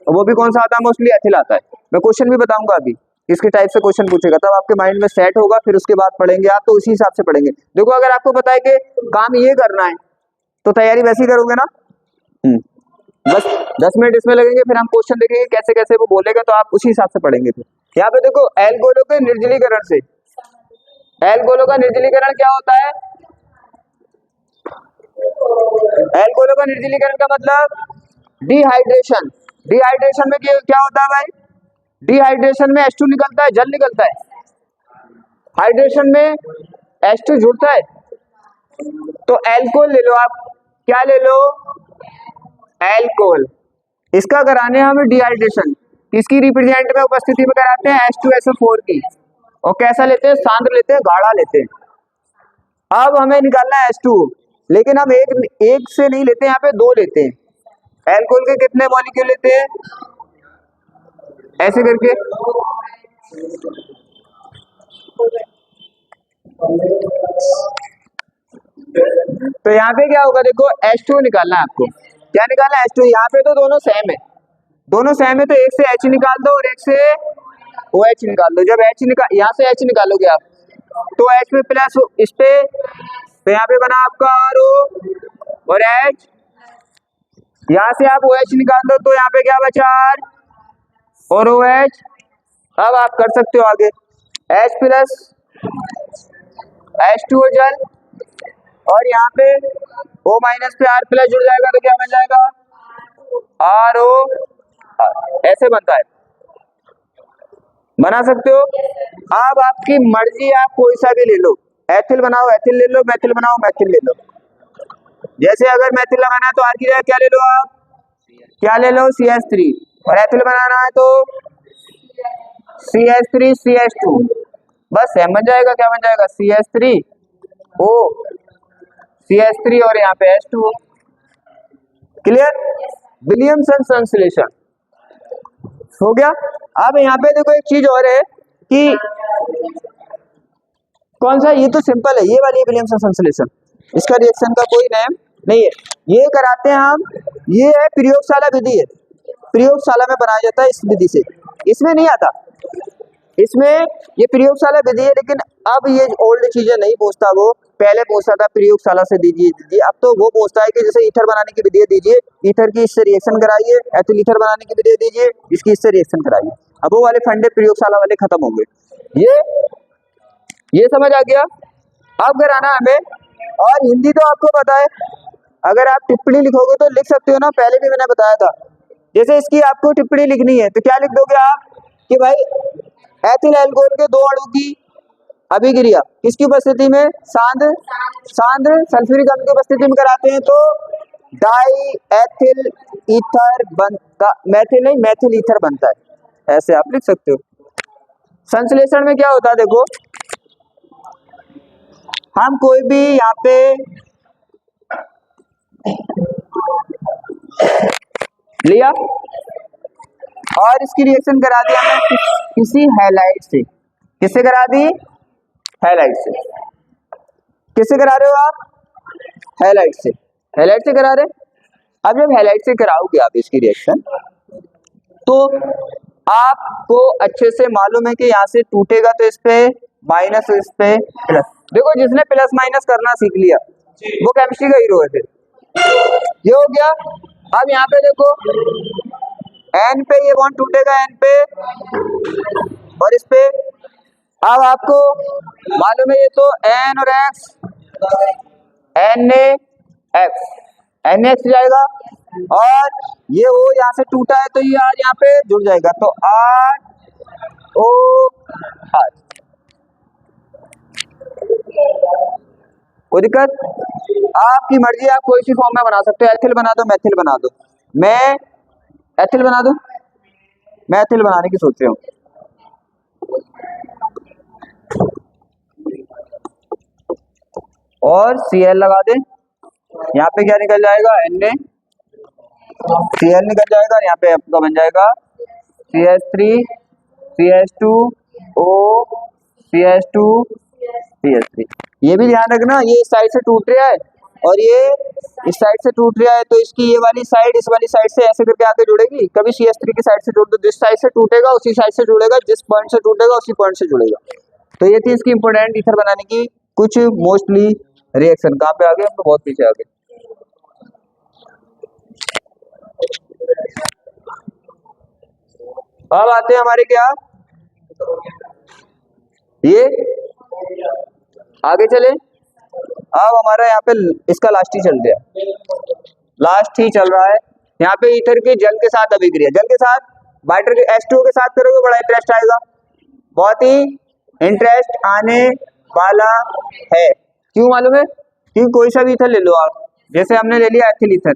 और वो भी कौन सा आता है? मोस्टली एथिल आता है। मैं क्वेश्चन भी बताऊंगा अभी किसके टाइप से क्वेश्चन पूछेगा, तब आपके माइंड में सेट होगा, फिर उसके बाद पढ़ेंगे आप, तो उसी हिसाब से पढ़ेंगे। देखो अगर आपको पता है कि काम ये करना है, तो तैयारी वैसी करोगे ना। बस 10 मिनट इसमें लगेंगे, फिर हम क्वेश्चन देखेंगे कैसे कैसे वो बोलेगा, तो आप उसी हिसाब से पढ़ेंगे। फिर यहाँ पे देखो, एल्कोहलों के निर्जलीकरण से, एल्कोहलों का निर्जलीकरण क्या होता है? एल्कोहलों का निर्जलीकरण का मतलब डिहाइड्रेशन। डिहाइड्रेशन में क्या होता है भाई? डिहाइड्रेशन में H2 निकलता है, जल निकलता है। हाइड्रेशन में H2 जुड़ता है। तो एल्कोहल ले लो आप, क्या ले लो? एल्कोहल। इसका कराने हमें डिहाइड्रेशन, किसकी रिप्रेजेंट में उपस्थिति में कराते हैं? H2SO4 की। और कैसा लेते हैं? सांद्र लेते हैं, गाढ़ा लेते हैं। अब हमें निकालना है H2, लेकिन हम एक से नहीं लेते, यहाँ पे 2 लेते हैं। एल्कोहल के कितने मॉलिक्यूल लेते हैं? ऐसे करके, तो यहाँ पे क्या होगा? देखो H2 निकालना है आपको, क्या निकालना H2। यहाँ पे तो दोनों सेम है, दोनों सेम है तो एक से H निकाल दो और एक से OH निकाल दो। जब H निकाल, यहाँ से H निकालोगे आप तो H में प्लस इस पे, तो यहाँ पे बना आपका RO और H, यहाँ से आप OH निकाल दो तो यहाँ पे क्या बचा R और OH। अब आप कर सकते हो आगे, H प्लस H2O जल और यहाँ पे O माइनस पे R प्लस जुड़ जाएगा तो क्या बन जाएगा RO। ऐसे बनता है, बना सकते हो। अब आपकी मर्जी, आप कोई सा भी ले लो, एथिल बनाओ एथिल ले लो, मैथिल बनाओ मैथिल ले लो। जैसे अगर मैथिल लगाना है तो आर की जगह क्या ले लो आप, क्या ले लो CH3, और एथिल बनाना है तो CH3 CH2, बस सेम बन जाएगा। क्या बन जाएगा CH3O CH3 और यहाँ पे H2O। क्लियर, विलियमसन संश्लेषण हो गया। अब यहाँ पे देखो एक चीज और है कि कौन सा, ये तो सिंपल है, ये वाली विलियमसन संश्लेषण, इसका रिएक्शन का कोई नेम नहीं है, ये कराते हैं हम। ये है प्रयोगशाला विधि है, प्रयोगशाला में बनाया जाता है इस विधि से, इसमें नहीं आता, इसमें ये प्रयोगशाला विधि है। लेकिन अब ये ओल्ड चीजें नहीं पूछता, वो पहले पूछता था प्रयोगशाला से दीजिए, अब तो वो पूछता है कि जैसे ईथर बनाने की विधि दीजिए, ईथर की इससे रिएक्शन कराइए, एथिल ईथर बनाने की विधि दीजिए, इसकी इससे रिएक्शन कराइए। अब वो वाले फंडे प्रयोगशाला वाले खत्म हो गए। ये समझ आ गया। अब कराना हमें, और हिंदी तो आपको पता है, अगर आप टिप्पणी लिखोगे तो लिख सकते हो ना, पहले भी मैंने बताया था। जैसे इसकी आपको टिप्पणी लिखनी है तो क्या लिख दोगे आप कि भाई एथिल एल्कोहल के दो अणु की अभिक्रिया किसकी उपस्थिति में, सांद्र सल्फ्यूरिक अम्ल की उपस्थिति में कराते हैं तो डाई एथिल ईथर बनता, मैथिल नहीं मैथिल ईथर बनता है, ऐसे आप लिख सकते हो। संश्लेषण में क्या होता है, देखो हम कोई भी यहाँ पे लिया और इसकी रिएक्शन करा दिया हमने किसी हैलाइड से, किससे करा दी, हैलाइड से। किससे करा रहे हो आप, हैलाइड से, हैलाइड से करा रहे। अब जब हैलाइड से कराओगे आप इसकी रिएक्शन तो आपको अच्छे से मालूम है कि यहाँ से टूटेगा तो इस पे माइनस, इस पे प्लस। देखो जिसने प्लस माइनस करना सीख लिया वो केमिस्ट्री का हीरो है। फिर ये हो गया। अब यहाँ पे देखो N पे ये बॉन्ड टूटेगा N पे और इस पे, अब आपको मालूम है ये तो N और X, NaX, NaX जाएगा और ये O यहाँ से टूटा है तो ये R यहाँ पे जुड़ जाएगा तो ROR। कोई दिक्कत, आपकी मर्जी, आप कोई सी फॉर्म में बना सकते हो, एथिल बना दो मैथिल बना दो, मैं एथिल बना दूं, मैं एथिल बनाने की सोच रहा हूँ। और Cl लगा दे, यहाँ पे क्या निकल जाएगा NaCl निकल जाएगा और यहाँ पे आपका बन जाएगा CH3 CH2O CH2 CH3। ये भी ध्यान रखना, ये इस साइड से टूट रहा है और ये इस साइड से टूट रहा है तो इसकी ये वाली साइड इस वाली साइड से ऐसे करके आके जुड़ेगी। कभी CH3 की साइड से जोड़ दो, जिस साइड से टूटेगा उसी साइड से जुड़ेगा, जिस पॉइंट से टूटेगा उसी पॉइंट से जुड़ेगा। तो ये थी इसकी इंपोर्टेंट ईथर बनाने की कुछ मोस्टली रिएक्शन। कहाँ पे आ गए हम तो बहुत पीछे आ गए। अब आते हैं हमारे क्या, ये आगे चले। अब हमारा यहाँ पे इसका लास्ट ही चल रहा है, लास्ट ही चल रहा है। यहाँ पे ईथर के जल के साथ अभिक्रिया, जल के साथ वाटर के H2O के साथ करोगे बड़ा इंटरेस्ट आएगा, बहुत ही इंटरेस्ट आने वाला है। क्यों मालूम है, क्योंकि कोई सा भी ईथर ले लो आप, जैसे हमने ले लिया एथिल ईथर,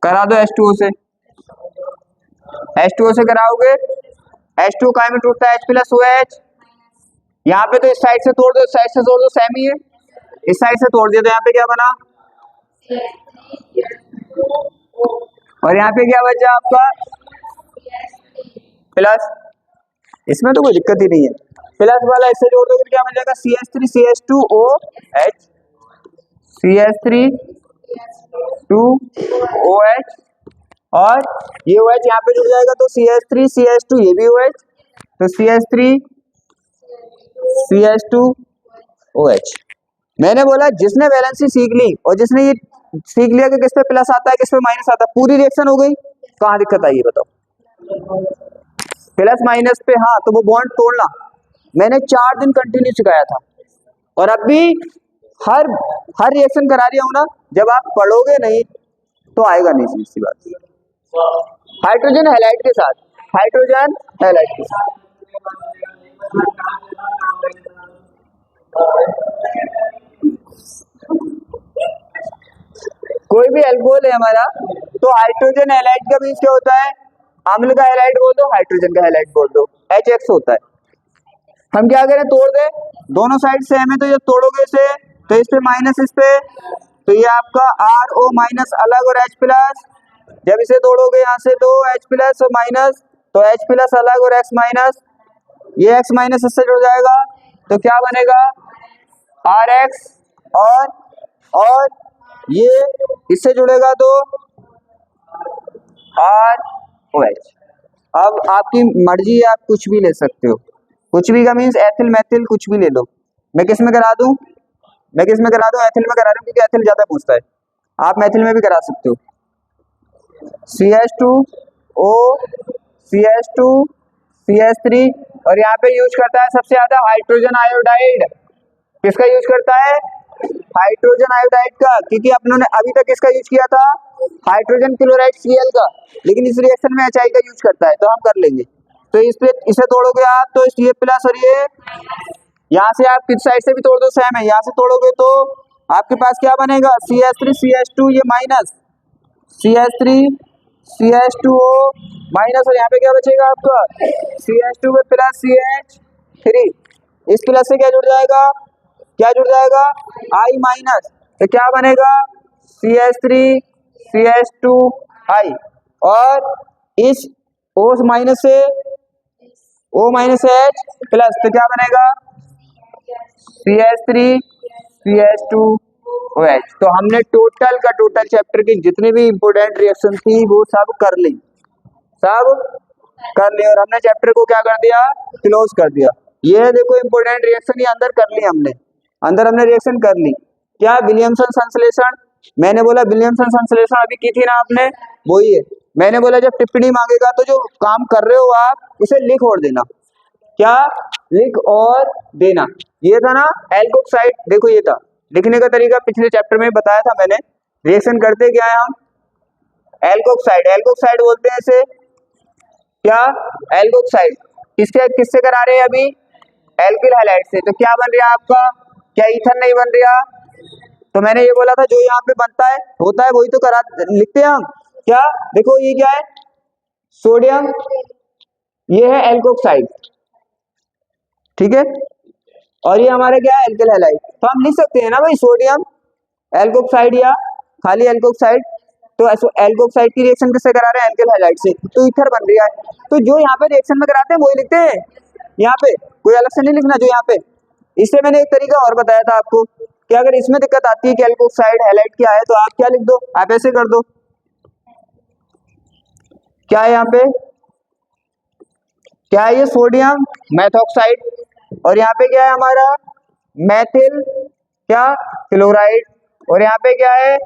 करा दो H2O से, H2O से कराओगे, H2O काय में टूटता है H प्लस OH। यहाँ पे तो इस साइड से तोड़ दो, इस साइड से तोड़ दो, सेम ही है, इस साइड से तोड़ दिया तो यहाँ पे क्या बना और यहाँ पे क्या बचा आपका प्लस। इसमें तो कोई दिक्कत ही नहीं है। प्लस वाला इससे जोड़ दोगे क्या मिल जाएगा, CH3CH2OH, CH3 2OH, और ये OH यहाँ पे जुड़ जाएगा तो CH3CH2, ये भी OH, तो CH3CH2OH। मैंने बोला जिसने वैलेंसी सीख ली और जिसने ये सीख लिया कि किस पे प्लस आता है किस पे माइनस आता है, पूरी रिएक्शन हो गई, कहाँ दिक्कत आई है बताओ। प्लस माइनस पे हाँ, तो वो बॉन्ड तोड़ना मैंने 4 दिन कंटिन्यू सिखाया था, और अब भी हर रिएक्शन करा रही हूँ ना। जब आप पढ़ोगे नहीं तो आएगा नहीं, सीधी बात। हाइड्रोजन हैलाइड के साथ, हाइड्रोजन हैलाइड के साथ कोई भी अल्कोहल है हमारा, तो हाइड्रोजन हैलाइड का मींस क्या होता है, अम्ल का हैलाइड बोल दो, हाइड्रोजन का हैलाइड बोल दो, HX होता है। हम क्या करें, तोड़ दे, दोनों साइड सेम है तो ये तोड़ोगे इसे तो इस पे माइनस, इस पे तो ये आपका RO माइनस अलग और H प्लस। जब इसे तोड़ोगे यहाँ से तो H प्लस और माइनस, तो H प्लस अलग और X माइनस, ये X माइनस इससे जुड़ जाएगा तो क्या बनेगा RX, और ये इससे जुड़ेगा तो ROH। अब आपकी मर्जी है, आप कुछ भी ले सकते हो, कुछ भी का मीन्स एथिल मैथिल कुछ भी ले लो। मैं किस में करा दूं, एथिल में करा रहा हूँ क्योंकि एथिल ज्यादा पूछता है, आप मैथिल में भी करा सकते हो। CH2O, CH2, CH3, और यहाँ पे यूज करता है सबसे ज्यादा हाइड्रोजन आयोडाइड। किसका यूज करता है, हाइड्रोजन आयोडाइड का, क्योंकि अपनों ने अभी तक किसका यूज किया था, हाइड्रोजन क्लोराइड Cl का, लेकिन इस रिएक्शन में HI का यूज करता है, तो हम कर लेंगे। तो इस पे इसे तोड़ोगे आप तो ये प्लस, और ये यहाँ से आप किस साइड से भी तोड़ दो सेम है, यहाँ से तोड़ोगे तो आपके पास क्या बनेगा CH3CH2, ये माइनस CH3CH2O माइनस, और यहाँ पे क्या बचेगा आपका CH2 पे प्लस CH3, इस प्लस से क्या जुड़ जाएगा, I माइनस, तो क्या बनेगा CH3CH2I, और इस O माइनस से O माइनस H प्लस, तो क्या बनेगा CH3CH2OH। तो हमने टोटल चैप्टर की जितनी भी इंपोर्टेंट रिएक्शन थी वो सब कर ली, और हमने चैप्टर को क्या कर दिया, क्लोज कर दिया। ये देखो इंपोर्टेंट रिएक्शन ये अंदर कर ली हमने, हमने रिएक्शन कर ली। क्या विलियमसन संश्लेषण, मैंने बोला विलियमसन संश्लेषण अभी की थी ना आपने, वही है। मैंने बोला जब टिप्पणी मांगेगा तो जो काम कर रहे हो आप उसे लिख और देना, क्या लिख और देना। ये था ना एल्कोक्साइड, देखो ये था लिखने का तरीका, पिछले चैप्टर में बताया था मैंने। रिएक्शन करते क्या है हम, एल्कोक्साइड बोलते हैं इसे, क्या एल्कोक्साइड। किससे करा रहे हैं अभी, एल्किल हैलाइड से। तो क्या बन रहा है आपका, क्या ईथर नहीं बन रहा। तो मैंने ये बोला था जो यहाँ पे बनता है होता है वही तो करा लिखते हैं हम। क्या देखो ये क्या है, सोडियम, ये है एल्कोक्साइड, ठीक है, और ये हमारे क्या है एल्किल हैलाइड। तो हम लिख सकते हैं ना भाई सोडियम एल्कोक्साइड या खाली एल्कोक्साइड। तो एल्कोक्साइड की रिएक्शन किससे करा रहे हैं, एल्किल हैलाइड से, तो ईथर बन रहा है। तो जो यहाँ पे रिएक्शन में कराते हैं वही लिखते हैं, यहाँ पे कोई अलग से नहीं लिखना जो यहाँ पे। इससे मैंने एक तरीका और बताया था आपको कि अगर इसमें दिक्कत आती है कि एल्कोक्साइड हैलाइड क्या है, तो आप क्या लिख दो, आप ऐसे कर दो, क्या है यहाँ पे, क्या है ये सोडियम मेथॉक्साइड, और यहाँ पे क्या है हमारा मेथिल क्या क्लोराइड, और यहाँ पे क्या है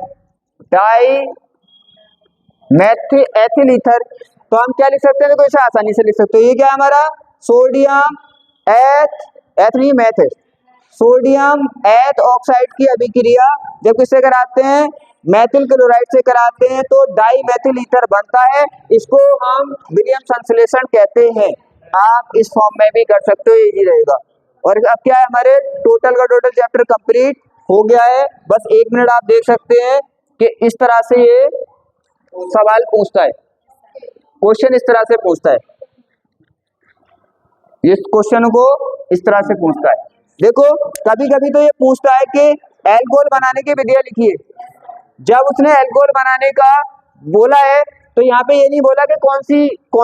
डाई एथिल ईथर। तो हम क्या लिख सकते हैं, देखो इसे आसानी से लिख सकते हो, ये क्या है हमारा सोडियम एथ नहीं मैथ है, सोडियम एथ ऑक्साइड की अभिक्रिया जब किससे कराते हैं, मेथिल क्लोराइड से कराते हैं तो डाई मेथिल ईथर बनता है। इसको हम विलियम संश्लेषण कहते हैं। आप इस फॉर्म में भी कर सकते हो, इजी रहेगा। और अब क्या है, हमारे टोटल चैप्टर कंप्लीट हो गया है। बस 1 मिनट आप देख सकते हैं कि इस तरह से ये सवाल पूछता है, क्वेश्चन इस तरह से पूछता है, इस क्वेश्चन को इस तरह से पूछता है। देखो कभी कभी तो ये पूछता है कि एल्कोहल बनाने की विधियां लिखिए। जब उसने एल्कोहल बनाने का बोला है तो यहाँ पे ये नहीं बोला कि कौन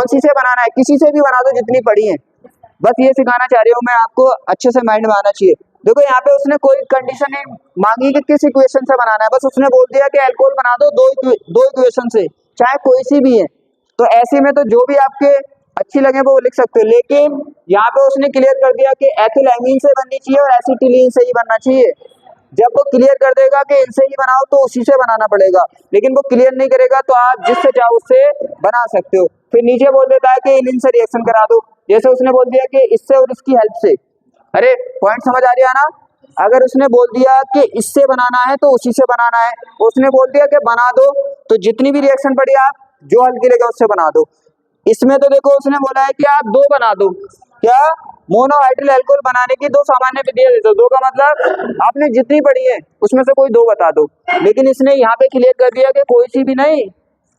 सी से बनाना है, किसी से भी बना दो जितनी पड़ी है। बस ये सिखाना चाह रही हूँ मैं आपको, अच्छे से माइंड में आना चाहिए। देखो यहाँ पे उसने कोई कंडीशन नहीं मांगी कि किस इक्वेशन से बनाना है, बस उसने बोल दिया कि एल्कोहल बना दो दो इक्वेशन से, चाहे कोई सी भी है। तो ऐसे में तो जो भी आपके अच्छी लगे वो लिख सकते हो, लेकिन यहाँ पे उसने क्लियर कर दिया कि एथिलएमीन से बननी चाहिए और एसिटिलीन से ही बनना चाहिए। जब वो क्लियर कर देगा कि इनसे ही बनाओ तो उसी से बनाना पड़ेगा, लेकिन वो क्लियर नहीं करेगा तो आप जिससे चाहो उससे बना सकते हो। फिर नीचे बोल देता है कि इन से रिएक्शन करा दो, जैसे उसने बोल दिया कि इससे और इसकी हेल्प से। अरे पॉइंट समझ आ रहा है ना? अगर उसने बोल दिया कि इससे बनाना है तो उसी से बनाना है, उसने बोल दिया कि बना दो, तो जितनी भी रिएक्शन पड़ी आप जो हल्की लगे उससे बना दो। इसमें तो देखो उसने बोला है कि आप दो बना दो, क्या मोनोहाइड्रल अल्कोहल बनाने की दो सामान्य विधियां दे दो। दो का मतलब आपने जितनी पढ़ी है उसमें से कोई दो बता दो, लेकिन इसने यहाँ पे क्लियर कर दिया कि कोई सी भी नहीं,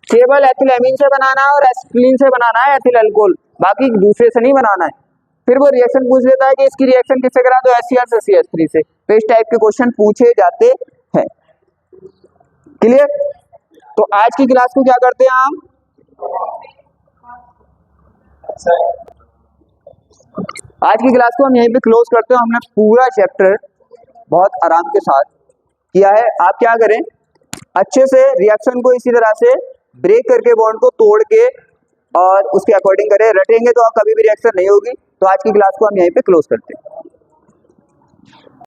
केवल एथिलएमीन से बनाना है और एसिटिलीन से बनाना है एथिल अल्कोहल, बाकी दूसरे से नहीं बनाना है। फिर वो रिएक्शन पूछ लेता है कि इसकी रिएक्शन किससे करा दो, HCl से CH3 से। तो इस टाइप के क्वेश्चन पूछे जाते हैं। क्लियर? तो आज की क्लास को क्या करते हैं हम, आज की क्लास को हम यहीं पे क्लोज करते हैं। हमने पूरा चैप्टर बहुत आराम के साथ किया है। आप क्या करें, अच्छे से रिएक्शन को इसी तरह से ब्रेक करके बॉन्ड को तोड़ के और उसके अकॉर्डिंग करें। रटेंगे तो कभी भी रिएक्शन नहीं होगी। तो आज की क्लास को हम यहीं पे क्लोज करते हैं।